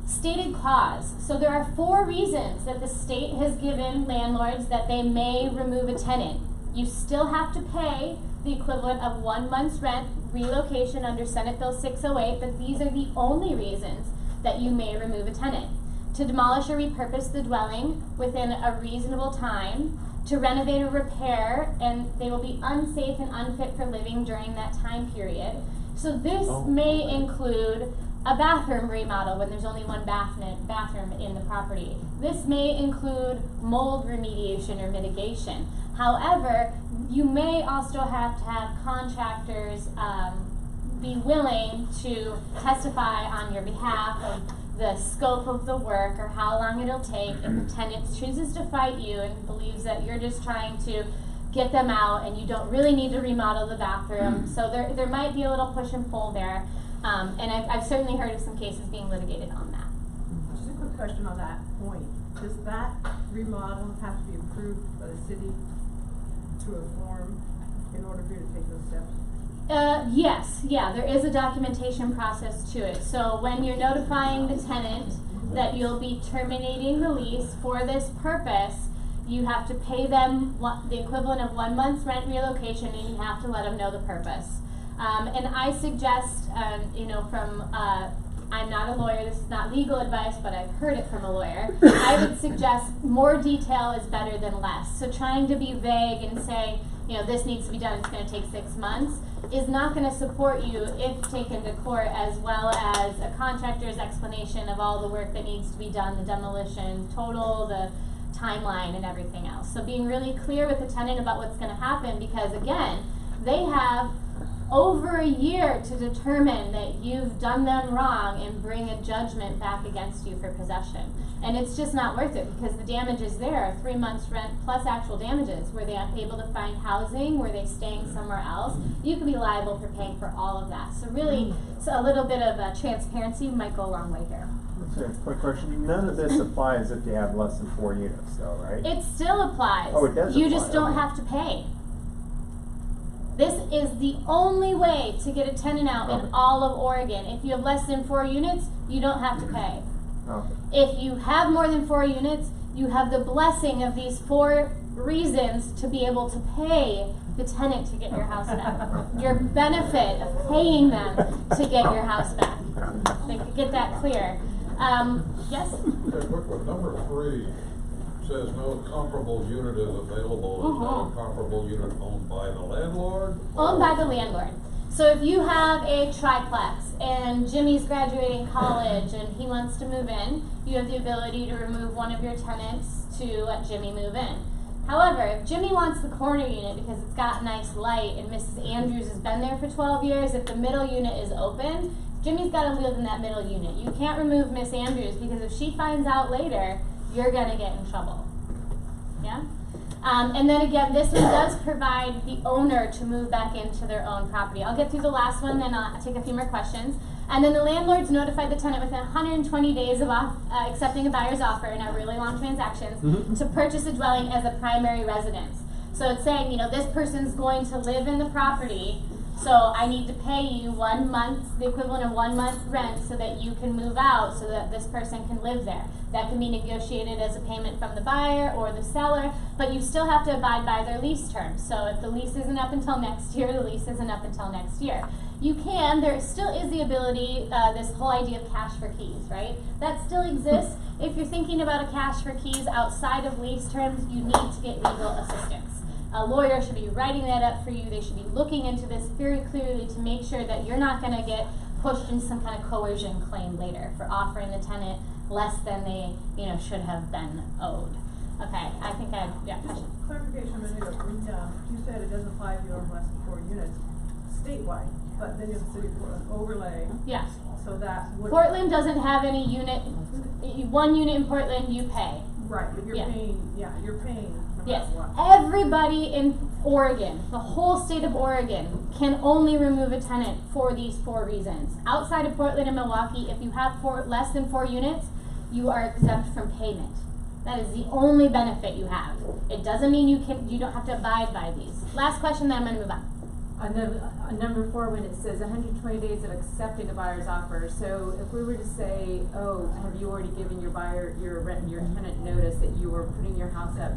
Stated cause. So there are 4 reasons that the state has given landlords that they may remove a tenant. You still have to pay the equivalent of 1 month's rent, relocation under Senate Bill 608, but these are the only reasons that you may remove a tenant. To demolish or repurpose the dwelling within a reasonable time, to renovate or repair, and they will be unsafe and unfit for living during that time period. So this may include a bathroom remodel when there's only 1 bathroom in the property. This may include mold remediation or mitigation. However, you may also have to have contractors be willing to testify on your behalf of the scope of the work or how long it'll take. If the tenant chooses to fight you and believes that you're just trying to get them out and you don't really need to remodel the bathroom. So there might be a little push and pull there. And I've certainly heard of some cases being litigated on that. Just a quick question on that point. Does that remodel have to be approved by the city to a form in order for you to take those steps? Yes, there is a documentation process to it. So when you're notifying the tenant that you'll be terminating the lease for this purpose, you have to pay them the equivalent of 1 month's rent relocation, and you have to let them know the purpose. And I suggest, I'm not a lawyer, this is not legal advice, but I've heard it from a lawyer. I would suggest more detail is better than less. So trying to be vague and say, this needs to be done, it's going to take 6 months, is not going to support you if taken to court, as well as a contractor's explanation of all the work that needs to be done, the demolition total, the timeline, and everything else. So being really clear with the tenant about what's going to happen, because again, they have over a year to determine that you've done them wrong and bring a judgment back against you for possession. And it's just not worth it, because the damages there are 3 months rent plus actual damages. Were they unable to find housing? Were they staying somewhere else? You could be liable for paying for all of that. So really, a little bit of transparency might go a long way here. That's a quick question. None of this applies if you have less than 4 units though, right? It still applies. Oh, it does You apply, just don't okay. have to pay. This is the only way to get a tenant out in all of Oregon. If you have less than 4 units, you don't have to pay. Okay. If you have more than 4 units, you have the blessing of these 4 reasons to be able to pay the tenant to get your house back. Your benefit of paying them to get your house back. So get that clear. Yes? Okay, quick one. Number 3 says no comparable unit is available. Is that a comparable unit owned by the landlord? Owned by the landlord. So if you have a triplex and Jimmy's graduating college and he wants to move in, you have the ability to remove one of your tenants to let Jimmy move in. However, if Jimmy wants the corner unit because it's got nice light and Mrs. Andrews has been there for 12 years, if the middle unit is open, Jimmy's got to live in that middle unit. You can't remove Miss Andrews, because if she finds out later, you're going to get in trouble. Yeah? And then again, this one does provide the owner to move back into their own property. I'll get through the last one, then I'll take a few more questions. And then the landlords notify the tenant within 120 days of accepting a buyer's offer in our really long transactions to purchase a dwelling as a primary residence. So it's saying, you know, this person's going to live in the property, so I need to pay you 1 month, the equivalent of 1 month rent, so that you can move out, so that this person can live there. That can be negotiated as a payment from the buyer or the seller, but you still have to abide by their lease terms. So if the lease isn't up until next year, the lease isn't up until next year. You can, there still is the ability, this whole idea of cash for keys, right? That still exists. If you're thinking about a cash for keys outside of lease terms, you need to get legal assistance. A lawyer should be writing that up for you. They should be looking into this very clearly to make sure that you're not going to get pushed into some kind of coercion claim later for offering the tenant less than they, you know, should have been owed. Okay, I think question. Clarification a minute ago, you said it doesn't apply if you own less than 4 units statewide, but then you have the city of Portland overlay. Yes. So that would. Portland doesn't have any unit. 1 unit in Portland, you pay. Right, but you're paying. Yeah, you're paying. No Yes. matter what. Everybody in Oregon, the whole state of Oregon, can only remove a tenant for these 4 reasons. Outside of Portland and Milwaukee, if you have less than 4 units, you are exempt from payment. That is the only benefit you have. It doesn't mean you don't have to abide by these. Last question, then I'm going to move on. On number 4, when it says 120 days of accepting a buyer's offer, so if we were to say, oh, have you already given your buyer, your tenant notice that you were putting their house up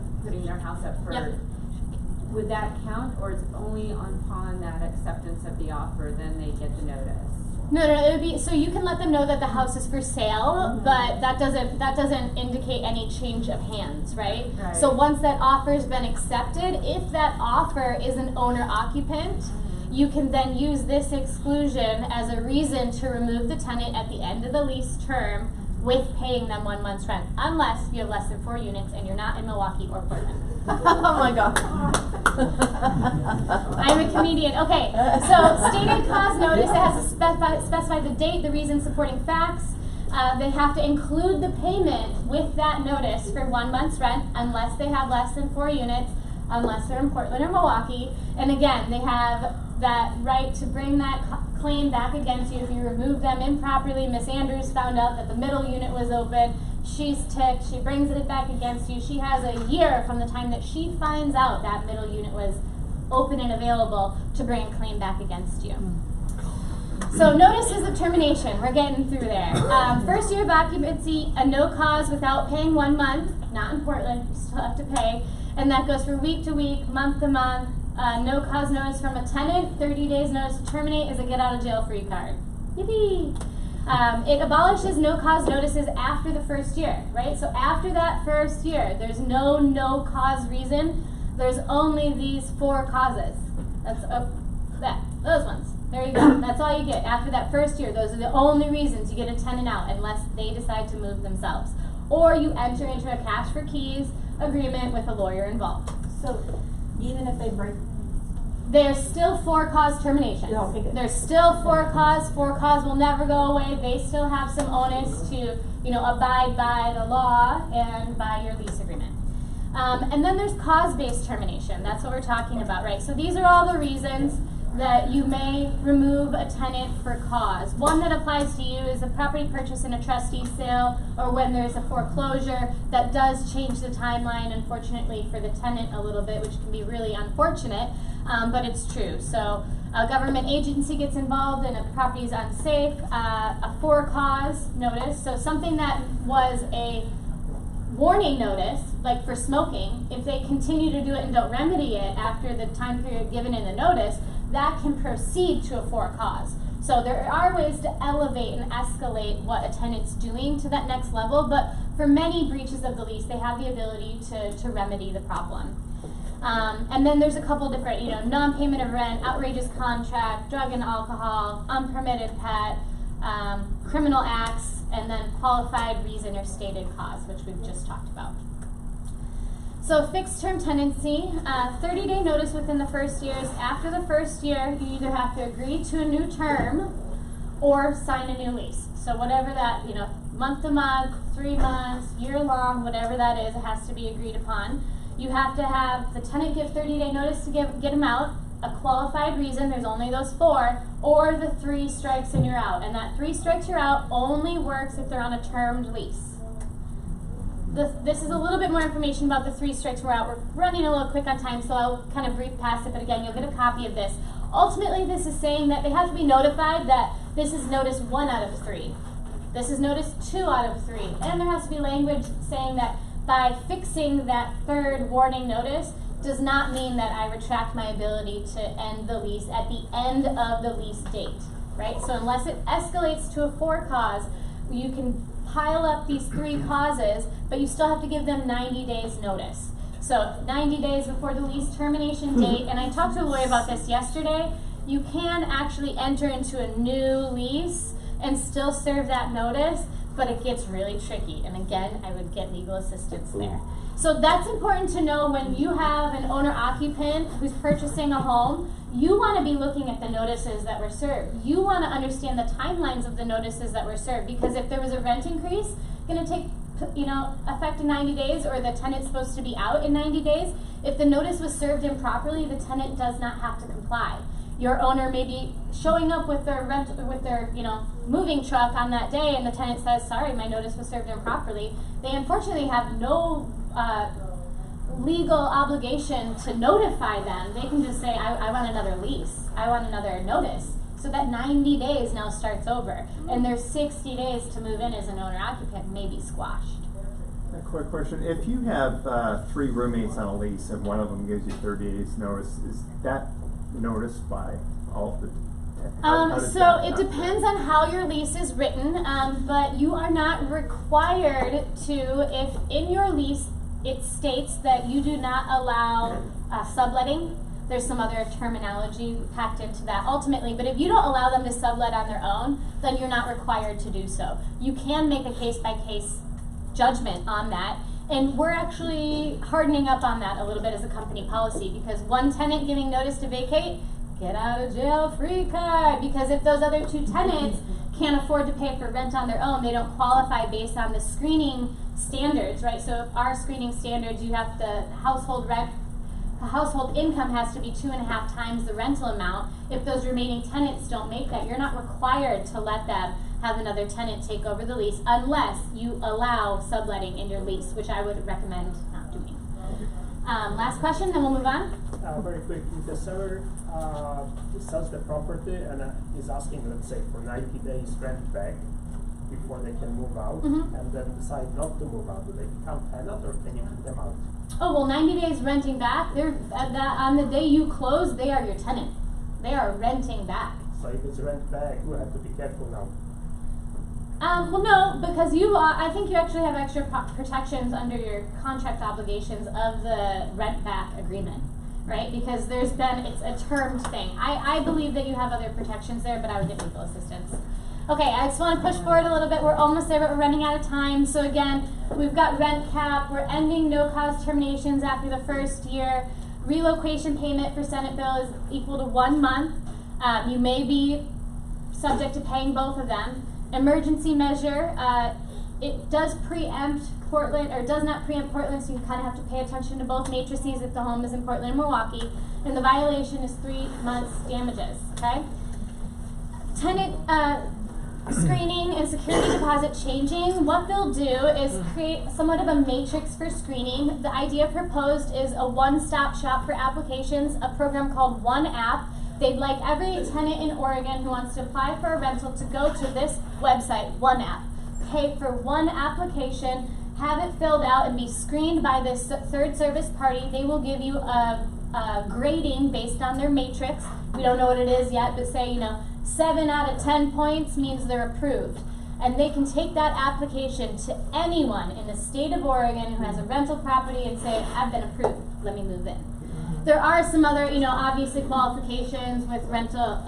for, Yep. would that count, or is it only upon that acceptance of the offer then they get the notice? No, it would be, so you can let them know that the house is for sale, but that doesn't indicate any change of hands, right? Right. So once that offer's been accepted, if that offer is an owner-occupant, you can then use this exclusion as a reason to remove the tenant at the end of the lease term with paying them 1 month's rent, unless you have less than 4 units and you're not in Milwaukee or Portland. Oh my God. I'm a comedian. Okay, so stated cause notice, it has to specify the date, the reason, supporting facts. They have to include the payment with that notice for 1 month's rent, unless they have less than 4 units, unless they're in Portland or Milwaukee. And again, they have that right to bring that claim back against you if you remove them improperly. Miss Andrews found out that the middle unit was open. She's ticked. She brings it back against you. She has a year from the time that she finds out that middle unit was open and available to bring a claim back against you. So notices of termination, we're getting through there. First year of occupancy, a no cause without paying 1 month, not in Portland, you still have to pay. And that goes from week to week, month to month. No cause notice from a tenant, 30 days notice to terminate is a get out of jail free card. Yippee! It abolishes no cause notices after the first year, right? So after that first year, there's no cause reason. There's only these 4 causes. That's those ones. There you go. That's all you get after that first year. Those are the only reasons you get a tenant out, unless they decide to move themselves, or you enter into a cash for keys agreement with a lawyer involved. So even if they break, there's still 4 cause terminations. Yeah, okay, good. There's still 4 cause. 4 cause will never go away. They still have some onus to, abide by the law and by your lease agreement. And then there's cause-based termination. That's what we're talking about, right? So these are all the reasons that you may remove a tenant for cause. One that applies to you is a property purchase in a trustee sale, or when there's a foreclosure. That does change the timeline, unfortunately, for the tenant a little bit, which can be really unfortunate, but it's true. So a government agency gets involved and a property is unsafe, a for cause notice, so something that was a warning notice, like for smoking, if they continue to do it and don't remedy it after the time period given in the notice, that can proceed to a for cause. So there are ways to elevate and escalate what a tenant's doing to that next level, but for many breaches of the lease, they have the ability to remedy the problem. And then there's a couple different, non-payment of rent, outrageous contract, drug and alcohol, unpermitted pet, criminal acts, and then qualified reason or stated cause, which we've just talked about. So fixed term tenancy, 30-day notice within the first year. After the first year, you either have to agree to a new term or sign a new lease. So whatever that, month to month, 3 months, year long, whatever that is, it has to be agreed upon. You have to have the tenant give 30-day notice to get them out, a qualified reason, there's only those 4, or the 3 strikes and you're out. And that 3 strikes you're out only works if they're on a termed lease. this is a little bit more information about the 3 strikes we're out. We're running a little quick on time, so I'll kind of brief past it, but again, you'll get a copy of this. Ultimately, this is saying that they have to be notified that this is notice 1 out of 3. This is notice 2 out of 3. And there has to be language saying that by fixing that 3rd warning notice does not mean that I retract my ability to end the lease at the end of the lease date, right? So unless it escalates to a 4 cause, you can pile up these 3 causes, but you still have to give them 90 days notice. So 90 days before the lease termination date, and I talked to a lawyer about this yesterday, you can actually enter into a new lease and still serve that notice, but it gets really tricky. And again, I would get legal assistance there. So that's important to know when you have an owner-occupant who's purchasing a home. You want to be looking at the notices that were served. You want to understand the timelines of the notices that were served, because if there was a rent increase going to take effect in 90 days, or the tenant's supposed to be out in 90 days, if the notice was served improperly, the tenant does not have to comply. Your owner may be showing up with their moving truck on that day, and the tenant says, sorry, my notice was served improperly. They unfortunately have no legal obligation to notify them. They can just say, I want another lease. I want another notice. So that 90 days now starts over. And there's 60 days to move in as an owner-occupant, may be squashed. A quick question. If you have 3 roommates on a lease and one of them gives you 30 days notice, is that noticed by all of the so it depends on how your lease is written, but you are not required to, if in your lease it states that you do not allow subletting. There's some other terminology packed into that ultimately, but if you don't allow them to sublet on their own, then you're not required to do so. You can make a case-by-case judgment on that, and we're actually hardening up on that a little bit as a company policy, because one tenant giving notice to vacate, get out of jail free card, because if those other 2 tenants can't afford to pay for rent on their own, they don't qualify based on the screening standards, right? So if our screening standards, you have the household income has to be 2.5 times the rental amount. If those remaining tenants don't make that, you're not required to let them have another tenant take over the lease unless you allow subletting in your lease, which I would recommend not doing. Last question, then we'll move on. Very quick, if the seller sells the property and is asking, let's say, for 90 days rent back before they can move out, and then decide not to move out, do they become tenant, or can you kick them out? Oh, well, 90 days renting back, they're on the day you close, they are your tenant. They are renting back. So if it's rent back, we have to be careful now. Well, no, because I think you actually have extra protections under your contract obligations of the rent back agreement, right? Because it's a termed thing. I believe that you have other protections there, but I would get legal assistance. Okay, I just want to push forward a little bit. We're almost there, but we're running out of time. So again, we've got rent cap. We're ending no-cause terminations after the 1st year. Relocation payment for Senate bill is equal to 1 month. You may be subject to paying both of them. Emergency measure, it does preempt Portland, or does not preempt Portland, so you kind of have to pay attention to both matrices if the home is in Portland and Milwaukee. And the violation is 3 months damages, okay? Tenant screening and security deposit changing. What they'll do is create somewhat of a matrix for screening. The idea proposed is a one-stop shop for applications, a program called One App. They'd like every tenant in Oregon who wants to apply for a rental to go to this website, One App, pay for one application, have it filled out, and be screened by this 3rd service party. They will give you a grading based on their matrix. We don't know what it is yet, but say, 7 out of 10 points means they're approved. And they can take that application to anyone in the state of Oregon who has a rental property and say, I've been approved, let me move in. There are some other, obviously qualifications with rental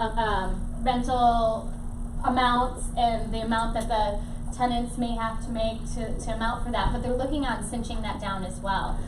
amounts and the amount that the tenants may have to make to amount for that, but they're looking on cinching that down as well.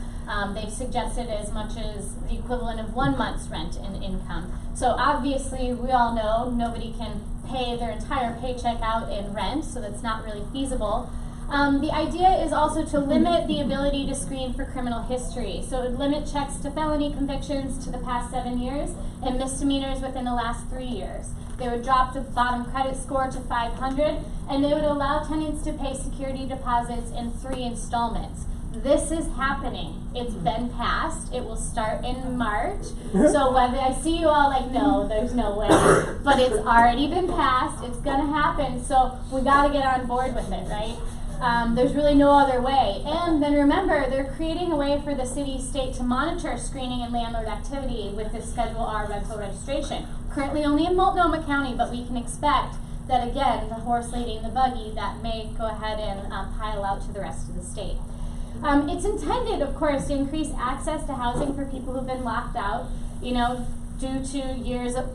They've suggested as much as the equivalent of 1 month's rent in income. So obviously, we all know nobody can pay their entire paycheck out in rent, so that's not really feasible. The idea is also to limit the ability to screen for criminal history. So it would limit checks to felony convictions to the past 7 years and misdemeanors within the last 3 years. They would drop the bottom credit score to 500, and they would allow tenants to pay security deposits in 3 installments. This is happening. It's been passed. It will start in March. So whether I see you all like, no, there's no way. But it's already been passed. It's going to happen. So we got to get on board with it, right? There's really no other way. And then remember, they're creating a way for the city-state to monitor screening and landlord activity with this Schedule R rental registration. Currently only in Multnomah County, but we can expect that, again, the horse leading the buggy, that may go ahead and pile out to the rest of the state. It's intended, of course, to increase access to housing for people who've been locked out, you know, due to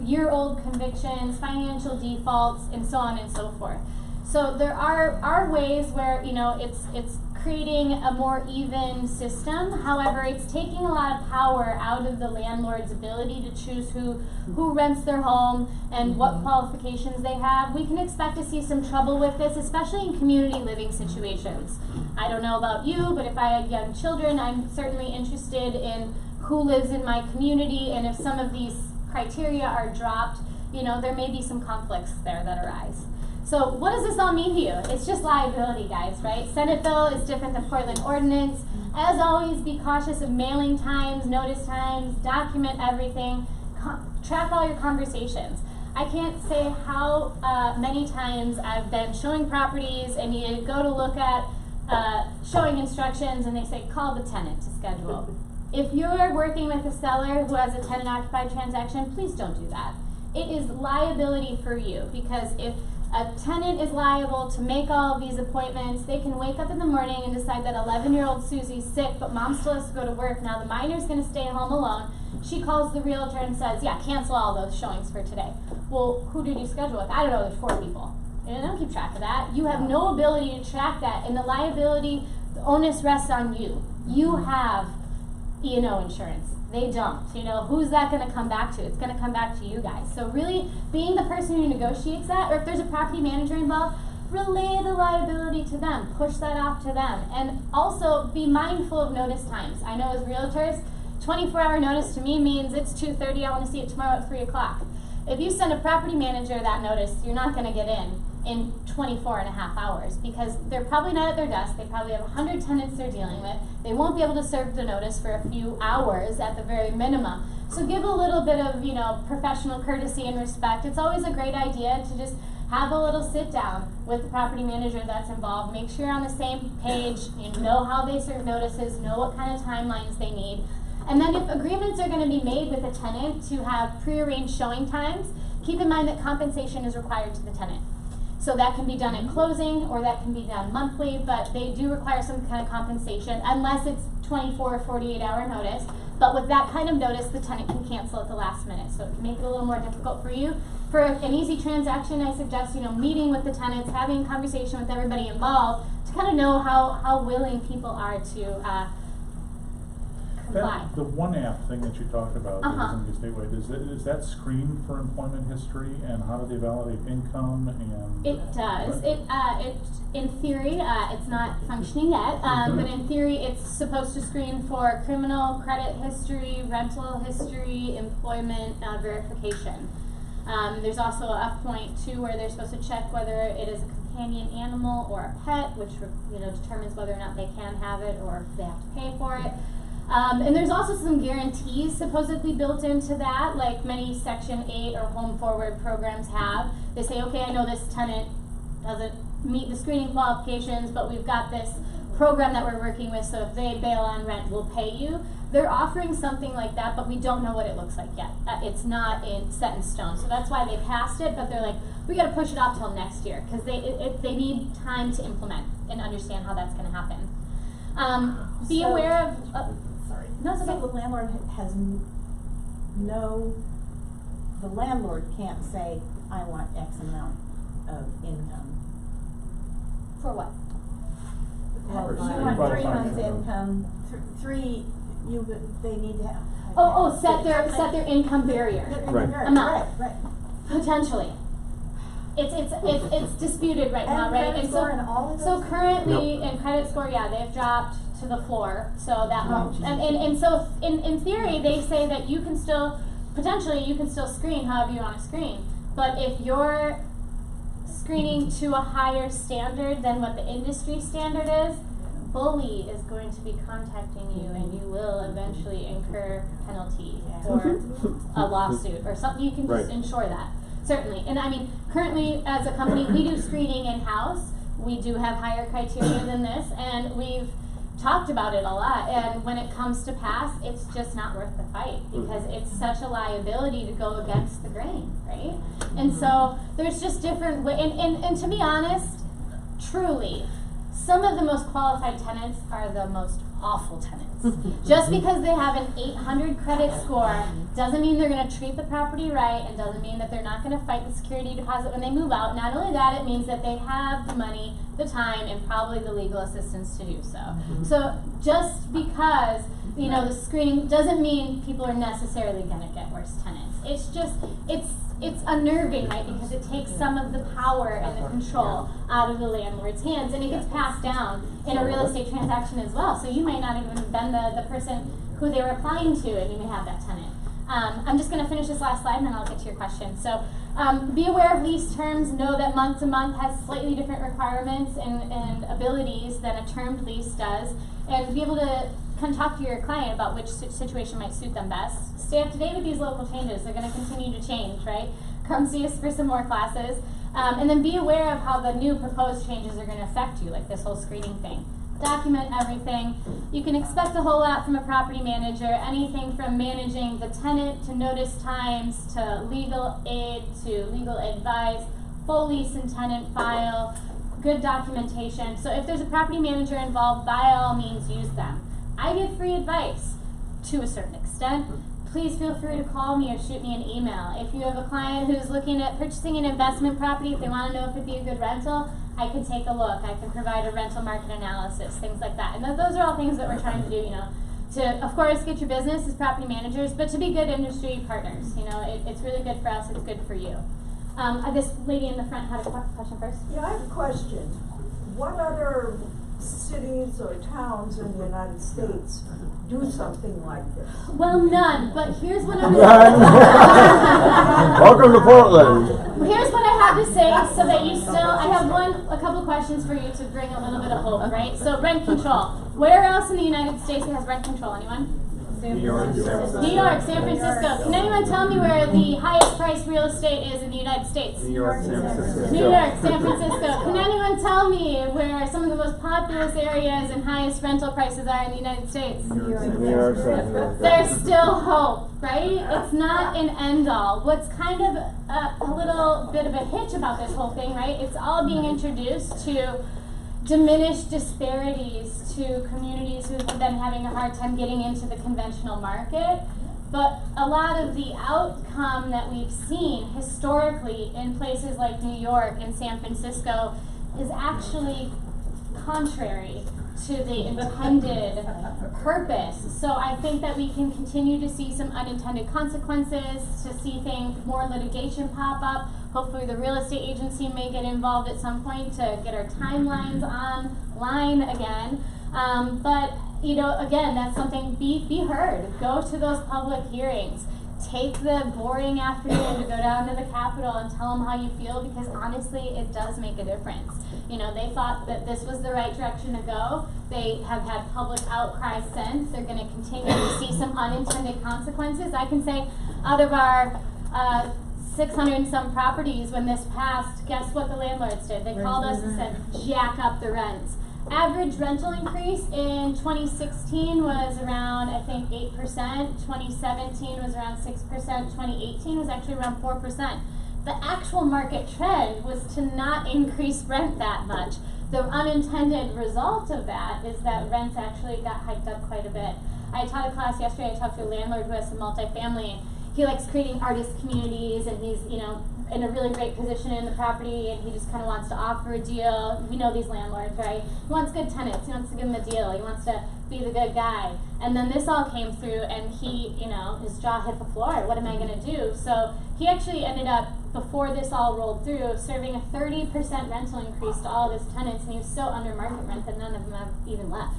year-old convictions, financial defaults, and so on and so forth. So there are ways where, you know, it's creating a more even system. However, it's taking a lot of power out of the landlord's ability to choose who rents their home and what qualifications they have. We can expect to see some trouble with this, especially in community living situations. I don't know about you, but if I had young children, I'm certainly interested in who lives in my community, and if some of these criteria are dropped, you know, there may be some conflicts there that arise. So what does this all mean to you? It's just liability, guys, right? Senate bill is different than Portland ordinance. As always, be cautious of mailing times, notice times, document everything, track all your conversations. I can't say how many times I've been showing properties and you go to look at showing instructions and they say, call the tenant to schedule. If you're working with a seller who has a tenant-occupied transaction, please don't do that. It is liability for you, because if a tenant is liable to make all of these appointments, they can wake up in the morning and decide that 11-year-old Susie's sick, but mom still has to go to work. Now the minor's going to stay home alone. She calls the realtor and says, yeah, cancel all those showings for today. Well, who did you schedule with? I don't know, there's 4 people. You know, don't keep track of that. You have no ability to track that, and the liability, the onus rests on you. You have E&O insurance. They don't. You know, who's that going to come back to? It's going to come back to you guys. So really being the person who negotiates that, or if there's a property manager involved, relay the liability to them. Push that off to them. And also be mindful of notice times. I know as realtors, 24-hour notice to me means it's 2:30, I want to see it tomorrow at 3 o'clock. If you send a property manager that notice, you're not going to get in 24 and a half hours, because they're probably not at their desk. They probably have 100 tenants they're dealing with. They won't be able to serve the notice for a few hours at the very minimum. So give a little bit of, you know, professional courtesy and respect. It's always a great idea to just have a little sit down with the property manager that's involved. Make sure you're on the same page. You know how they serve notices, know what kind of timelines they need. And then if agreements are going to be made with a tenant to have prearranged showing times, keep in mind that compensation is required to the tenant. So that can be done at closing, or that can be done monthly, but they do require some kind of compensation unless it's 24 or 48-hour notice. But with that kind of notice, the tenant can cancel at the last minute. So it can make it a little more difficult for you. For an easy transaction, I suggest, you know, meeting with the tenants, having a conversation with everybody involved to kind of know how willing people are to comply. The one app thing that you talked about, that is going to be statewide, is that screened for employment history, and how do they validate income? And it does. In theory, it's not functioning yet, but in theory, it's supposed to screen for criminal, credit history, rental history, employment verification. There's also a point too where they're supposed to check whether it is a companion animal or a pet, which, you know, determines whether or not they can have it or if they have to pay for it. And there's also some guarantees supposedly built into that, like many Section 8 or Home Forward programs have. They say, okay, I know this tenant doesn't meet the screening qualifications, but we've got this program that we're working with, so if they bail on rent, we'll pay you. They're offering something like that, but we don't know what it looks like yet. It's not set in stone. So that's why they passed it, but they're like, we got to push it off till next year, because they need time to implement and understand how that's going to happen. Be aware of... Sorry. No, it's okay. So the landlord has the landlord can't say, I want X amount of income. For what? You want 3 months income, they need to have. Set their income barrier. Right. Amount. Right. Potentially. it's disputed right now, right? credit score and all of so those currently in credit score, yeah, they've dropped to the floor. So that and so in theory they say that you can still screen however you want to screen, but if you're screening to a higher standard than what the industry standard is, bully is going to be contacting you, and you will eventually incur penalty or a lawsuit or something. You can just ensure that, certainly. And I mean, currently as a company, we do screening in-house. We do have higher criteria than this, and we've talked about it a lot. And when it comes to pass, it's just not worth the fight, because it's such a liability to go against the grain, right? And so there's just different ways. And to be honest, truly, some of the most qualified tenants are the most awful tenants. Just because they have an 800 credit score doesn't mean they're going to treat the property right, and doesn't mean that they're not going to fight the security deposit when they move out. Not only that, it means that they have the money, the time, and probably the legal assistance to do so. So just because, you know, the screening doesn't mean people are necessarily going to get worse tenants. It's just, it's unnerving, right? Because it takes some of the power and the control out of the landlord's hands, and it gets passed down in a real estate transaction as well. So you may not even have been the person who they were applying to, and you may have that tenant. I'm just going to finish this last slide, and then I'll get to your question. So be aware of lease terms. Know that month to month has slightly different requirements and abilities than a termed lease does, and be able to talk to your client about which situation might suit them best. Stay up to date with these local changes. They're going to continue to change, right? Come see us for some more classes. And then be aware of how the new proposed changes are going to affect you, like this whole screening thing. Document everything. You can expect a whole lot from a property manager, anything from managing the tenant to notice times to legal aid to legal advice, full lease and tenant file, good documentation. So if there's a property manager involved, by all means use them. I give free advice to a certain extent. Please feel free to call me or shoot me an email. If you have a client who's looking at purchasing an investment property, if they want to know if it'd be a good rental, I can take a look. I can provide a rental market analysis, things like that. And those are all things that we're trying to do, you know, to, of course, get your business as property managers, but to be good industry partners. You know, it's really good for us. It's good for you. This lady in the front had a question first. Yeah, I have a question. What other cities or towns in the United States do something like this? Well, none, but here's what I'm Welcome to Portland. Here's what I have to say, so that you still, I have a couple questions for you to bring a little bit of hope, right? So rent control. Where else in the United States has rent control? Anyone? New York, San Francisco. Can anyone tell me where the highest priced real estate is in the United States? New York, San Francisco. New York, San Francisco. Can anyone tell me where some of the most populous areas and highest rental prices are in the United States? New York, San Francisco. There's still hope, right? It's not an end all. What's kind of a little bit of a hitch about this whole thing, right? It's all being introduced to diminish disparities to communities who've been having a hard time getting into the conventional market. But a lot of the outcome that we've seen historically in places like New York and San Francisco is actually contrary to the intended purpose. So I think that we can continue to see some unintended consequences, to see more litigation pop up. Hopefully the real estate agency may get involved at some point to get our timelines online again. But you know, again, that's something, be heard. Go to those public hearings. Take the boring afternoon to go down to the Capitol and tell them how you feel, because honestly, it does make a difference. You know, they thought that this was the right direction to go. They have had public outcry since. They're going to continue to see some unintended consequences. I can say, out of our 600 and some properties, when this passed, guess what the landlords did? They called us and said, jack up the rents. Average rental increase in 2016 was around, I think, 8%. 2017 was around 6%. 2018 was actually around 4%. The actual market trend was to not increase rent that much. The unintended result of that is that rents actually got hiked up quite a bit. I taught a class yesterday. I talked to a landlord who has some multifamily. He likes creating artist communities, and he's, you know, in a really great position in the property, and he just kind of wants to offer a deal. We know these landlords, right? He wants good tenants. He wants to give them a deal. He wants to be the good guy. And then this all came through, and he, you know, his jaw hit the floor. What am I going to do? So he actually ended up before this all rolled through, serving a 30% rental increase to all of his tenants, and he was so under market rent that none of them have even left.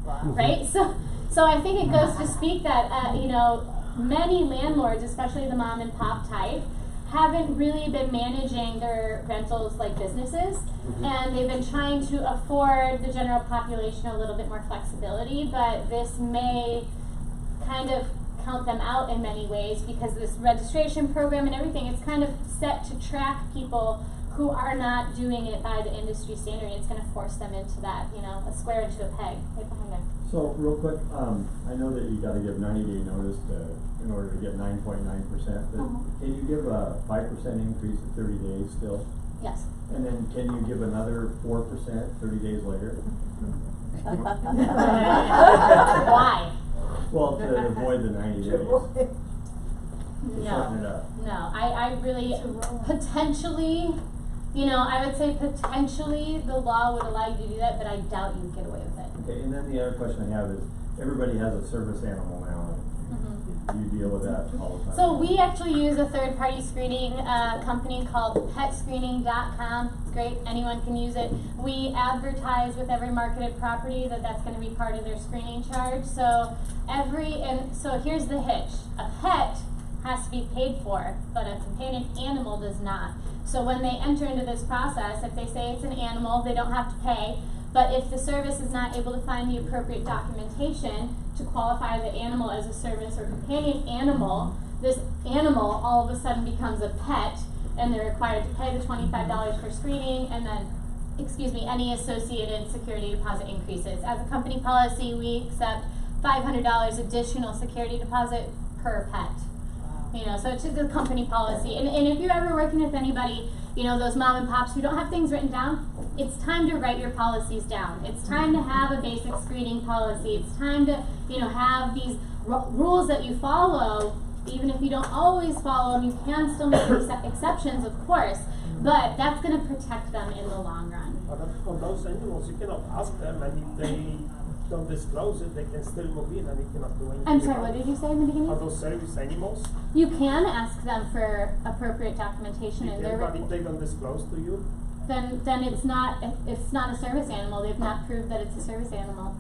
Right? So I think it goes to speak that, you know, many landlords, especially the mom and pop type, haven't really been managing their rentals like businesses, and they've been trying to afford the general population a little bit more flexibility, but this may kind of count them out in many ways because this registration program and everything, it's kind of set to track people who are not doing it by the industry standard. It's going to force them into that, you know, a square into a peg. Right behind there. So real quick, I know that you gotta give 90-day notice in order to get 9.9%, but can you give a 5% increase at 30 days still? Yes. And then can you give another 4% 30 days later? Why? Well, to avoid the 90 days. Shorten it up. No, I really, potentially, you know, I would say potentially the law would allow you to do that, but I doubt you would get away with it. Okay, and then the other question I have is, everybody has a service animal now. You deal with that all the time. So we actually use a third-party screening company called petscreening.com. It's great. Anyone can use it. We advertise with every marketed property that that's going to be part of their screening charge. So so here's the hitch. A pet has to be paid for, but a companion animal does not. So when they enter into this process, if they say it's an animal, they don't have to pay. But if the service is not able to find the appropriate documentation to qualify the animal as a service or companion animal, this animal all of a sudden becomes a pet, and they're required to pay the $25 for screening, and then, any associated security deposit increases. As a company policy, we accept $500 additional security deposit per pet. You know, so it's just a company policy. And if you're ever working with anybody, you know, those mom and pops who don't have things written down, it's time to write your policies down. It's time to have a basic screening policy. It's time to, you know, have these rules that you follow. Even if you don't always follow them, you can still make exceptions, of course, but that's going to protect them in the long run. But for those animals, you cannot ask them, and if they don't disclose it, they can still move in and you cannot do anything. I'm sorry, what did you say in the beginning? Are those service animals? You can ask them for appropriate documentation, But if they don't disclose to you? Then it's not a service animal. They've not proved that it's a service animal.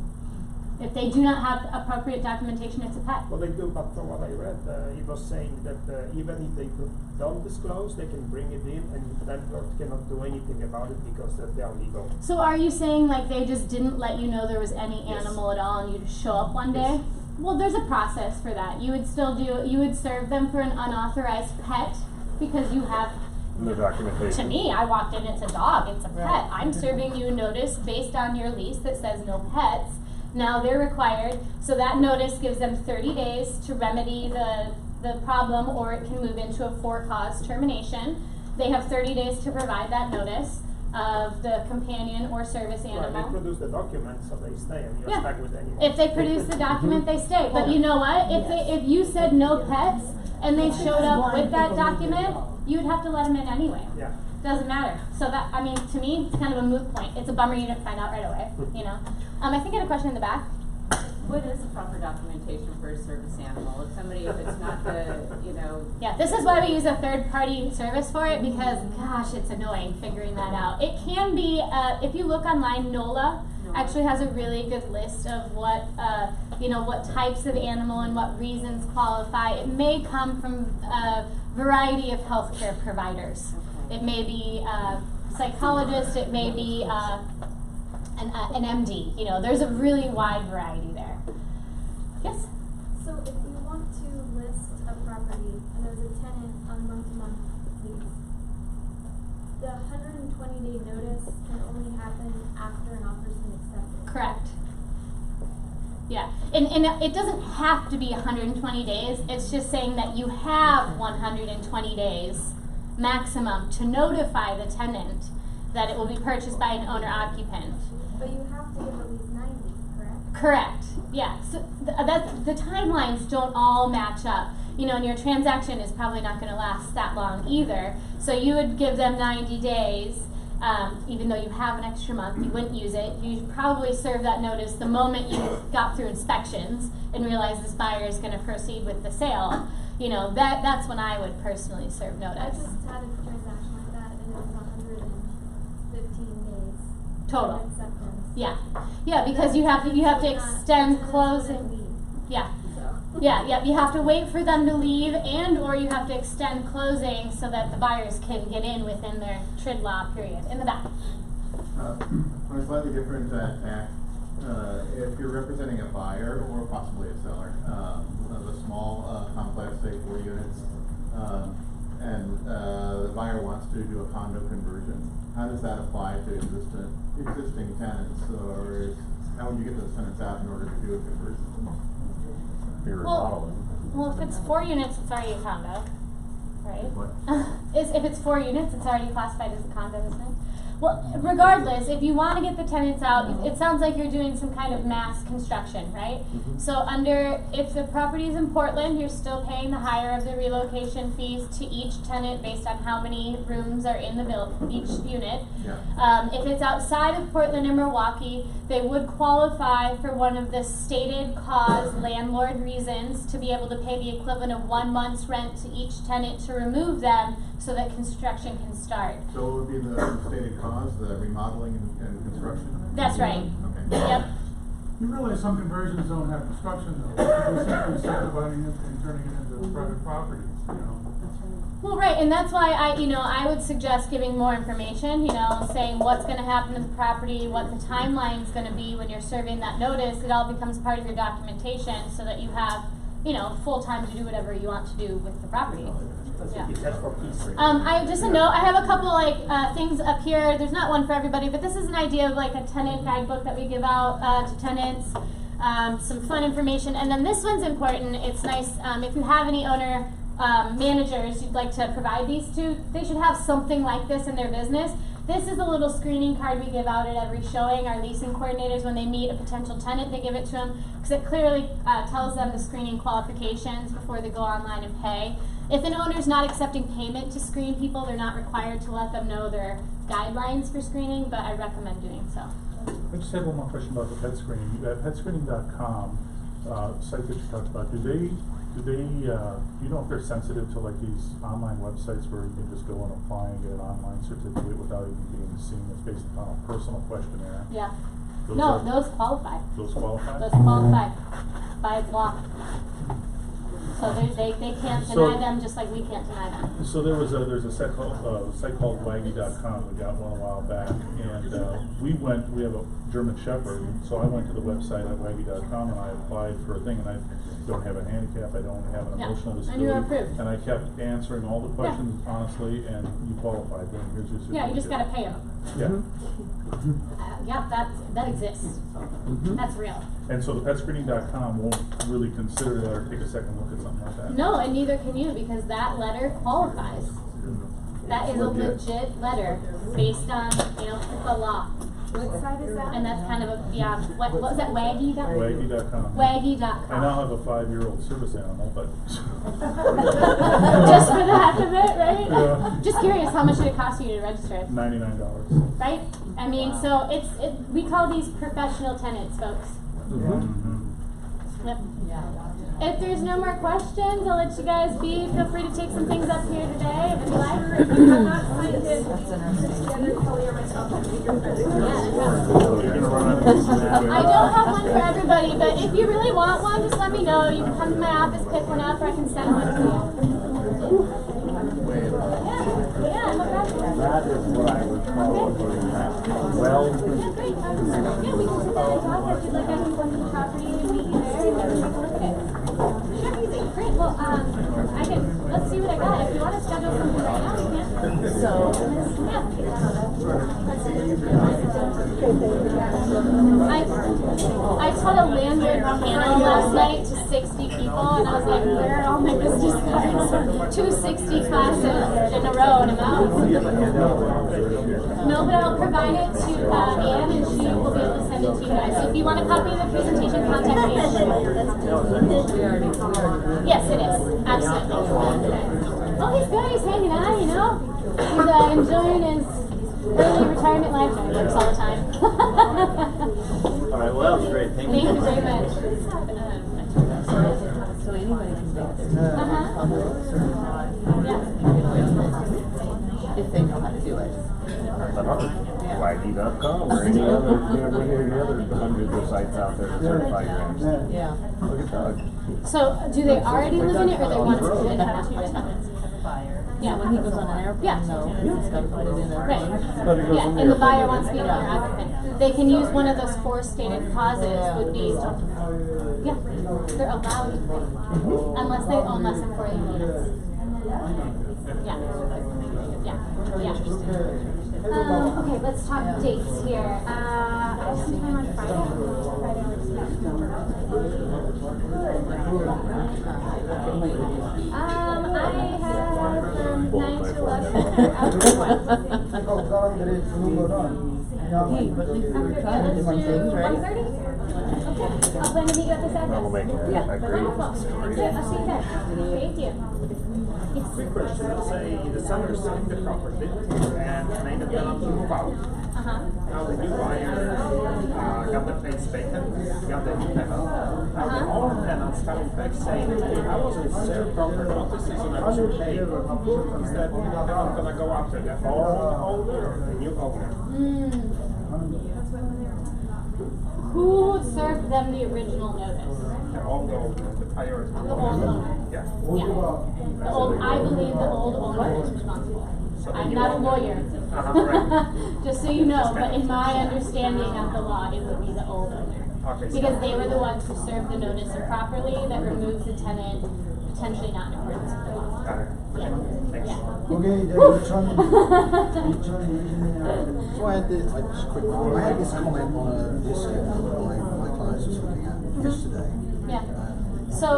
If they do not have appropriate documentation, it's a pet. Well, they do, but from what I read, it was saying that even if they don't disclose, they can bring it in, and the landlord cannot do anything about it because they are legal. So are you saying like they just didn't let you know there was any animal at all, and you just show up one day? Well, there's a process for that. You would serve them for an unauthorized pet because you have the documentation. To me, I walked in, it's a dog, it's a pet. I'm serving you a notice based on your lease that says no pets. Now they're required, so that notice gives them 30 days to remedy the problem, or it can move into a for-cause termination. They have 30 days to provide that notice of the companion or service animal. Right, they produce the document, so they stay, and you're stuck with the animal. If they produce the document, they stay. But you know what? If you said no pets and they showed up with that document, you would have to let them in anyway. Yeah. Doesn't matter. So that, I mean, to me, it's kind of a moot point. It's a bummer you didn't find out right away, you know. I think I had a question in the back. What is the proper documentation for a service animal? If it's not the, you know. Yeah, this is why we use a third-party service for it, because, gosh, it's annoying figuring that out. It can be, if you look online, NOLA actually has a really good list of what, what types of animal and what reasons qualify. It may come from a variety of healthcare providers. It may be a psychologist, it may be an MD. You know, there's a really wide variety there. Yes? So if we want to list a property and there's a tenant on a month-to-month lease, the 120-day notice can only happen after an offer's been accepted. Correct. Yeah, and it doesn't have to be 120 days. It's just saying that you have 120 days maximum to notify the tenant that it will be purchased by an owner-occupant. But you have to give at least 90, correct? Correct. Yeah. So the timelines don't all match up. You know, and your transaction is probably not going to last that long either. So you would give them 90 days, even though you have an extra month, you wouldn't use it. You'd probably serve that notice the moment you got through inspections and realize this buyer is going to proceed with the sale. you know, that's when I would personally serve I notice. just had a transaction like that, and it was 115 days. Total. of acceptance. Yeah, yeah, because you have to extend closing. Yeah. Yeah, you have to wait for them to leave, and or you have to extend closing so that the buyers can get in within their TRID law period. In the back. On a slightly different tack, if you're representing a buyer or possibly a seller of a small complex, say 4 units, and the buyer wants to do a condo conversion, how does that apply to existing tenants, or how would you get those tenants out in order to do a conversion? Well, if it's 4 units, it's already a condo, right? What? If it's 4 units, it's already classified as a condo, isn't it? Well, regardless, if you want to get the tenants out, it sounds like you're doing some kind of mass construction, right? Mm-hmm. So if the property is in Portland, you're still paying the higher of the relocation fees to each tenant based on how many rooms are in each unit. Yeah. If it's outside of Portland or Milwaukee, they would qualify for one of the stated cause landlord reasons to be able to pay the equivalent of 1 month's rent to each tenant to remove them so that construction can start. So it would be the stated cause, the remodeling and construction? That's right. Okay. Yep. You realize some conversions don't have construction though. They're simply subdividing it and turning it into private property, you know. Well, right, and that's why I would suggest giving more information, saying what's going to happen to the property, what the timeline's going to be when you're serving that notice. It all becomes part of your documentation so that you have, full time to do whatever you want to do with the property. Yeah. Just a note, I have a couple things up here. There's not one for everybody, but this is an idea of a tenant guidebook that we give out to tenants. Some fun information, and then this one's important. It's nice if you have any owner managers you'd like to provide these to, they should have something like this in their business. This is a little screening card we give out at every showing. Our leasing coordinators, when they meet a potential tenant, they give it to them because it clearly tells them the screening qualifications before they go online and pay. If an owner's not accepting payment to screen people, they're not required to let them know their guidelines for screening, but I recommend doing so. I just had one more question about the pet screening. Petscreening.com site that you talked about, do you know if they're sensitive to these online websites where you can just go and apply and get an online certificate without even being seen? It's based upon a personal questionnaire. Yeah. Those qualify. Those qualify? Those qualify by law. So they can't deny them just like we can't deny them. So there's a site called Waggy.com. We got one a while back, and we have a German Shepherd, so I went to the website at Waggy.com and I applied for a thing, and I don't have a handicap, I don't have an emotional disability, and you were approved. And I kept answering all the questions honestly, and you qualified. Then here's your certificate. Yeah, you just gotta pay them. Yeah. That exists. That's real. And so the petscreening.com won't really consider that or take a second look at something like that. No, and neither can you because that letter qualifies. That is a legit letter based on the law. What site is that? And that's kind of what was that, Waggy.com? Waggy.com. Waggy.com. I now have a 5-year-old service animal, but just for the heck of it, right? Yeah. Just curious, how much did it cost you to register it? $99. Right? I mean, so we call these professional tenants, folks. Yep. If there's no more questions, I'll let you guys be. Feel free to take some things up here today if you like. I'm not trying to put together Kelly or myself to be your president. I don't have one for everybody, but if you really want one, just let me know. You can come to my office, pick one up, or I can send one to you. Yeah, no problem. That is what I would call well. Yeah, we can sit down and talk. If you'd like, I can come to the property and meet you there and take a look at it. Sure, easy. Great. Well, let's see what I got. If you want to schedule something right now, we can. I taught a landlord panel last night to 60 people, and I was like, where are all my business cards? 260 classes in a row, and I'm out. No, but I'll provide it to Anne, and she will be able to send it to you guys. So if you want a copy of the presentation, contact me. Yes, it is. Absolutely. Oh, he's good. He's hanging out, He's enjoying his early retirement life. He works all the time. All right, well, that was great. Thank you. Thank you very much. So anybody can make their if they know how to do it. Wacky.com or any other hundreds of sites out there to certify grants. Yeah. Look at that. So, do they already live in it, or they want to They live in have two it? tenants, you have a buyer. Yeah. So when he goes on an airplane, Yeah. though, he's gotta put it in a. Right. But it goes Yeah, in and the there. buyer wants to be an owner occupant. They can use one of those 4 stated clauses would be, yeah, they're allowed to pay, unless they own less than 40 units. Yeah. Yeah. Okay, let's talk dates here. I have some time on Friday. Friday works best. I have from 9 to 11 or after 1. Hey, but at least we were trying to do some things, right? 1:30? Okay. I'll plan to meet you at this address. We'll make it. Yeah. Agreed. Wonderful. That's it. I'll see you then. Thank you. Yes. Quick question, let's say the seller is selling the property and made the tenant move out. Now the new buyer got the place vacant, got the new tenant. Now the old tenant's coming back saying, hey, I wasn't served proper notices and I wasn't paid. Is that tenant gonna go after the old owner or the new owner? Who served them the original notice? The old owner, the prior. The old owner. Yeah. Yeah. I believe the old owner is responsible. I'm not a lawyer. Just so you know, but in my understanding of the law, it would be the old owner. Because they were the ones who served the notice improperly that removes the tenant potentially not in accordance with the law. Yeah. So I had this comment on this my clients was looking at yesterday. Yeah. So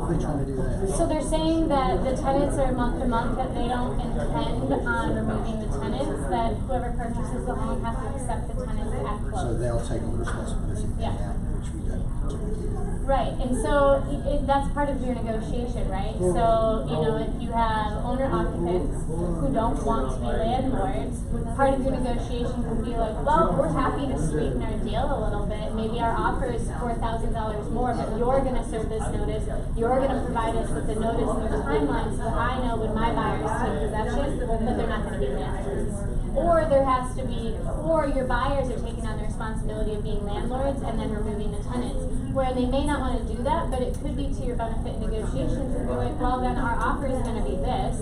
What are they trying to do there? So they're saying that the tenants are month to month, that they don't intend on removing the tenants, that whoever purchases the home has to accept the tenants at close. So they'll take on the responsibility of Yeah. that, which we don't typically do. Right, and so that's part of your negotiation, right? So, if you have owner occupants who don't want to be landlords, part of your negotiation could be like, well, we're happy to sweeten our deal a little bit. Maybe our offer is $4,000 more, but you're going to serve this notice. You're going to provide us with the notice and the timeline so that I know when my buyers take possession that they're not going to be landlords. Or there has to be, or your buyers are taking on the responsibility of being landlords and then removing the tenants. Where they may not want to do that, but it could be to your benefit in negotiations and be like, well, then our offer is going to be this,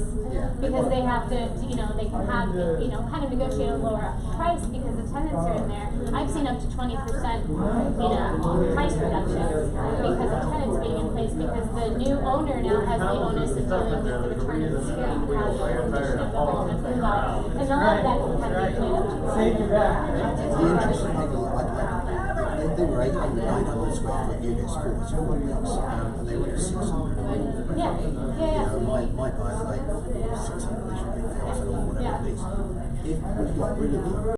because they have to, they can have, kind of negotiate a lower price because the tenants are in there. I've seen up to 20%, price reductions because of tenants being in place, because the new owner now has the onus of dealing with the return of the security deposit condition of the home and move out. And a lot of that can kind of be played up to. The interesting thing, they were 900 square foot units, 4 weeks, and they were 600. Yeah. My buyer's like 600, they should be 1,000 or whatever it is. If we got rid of them,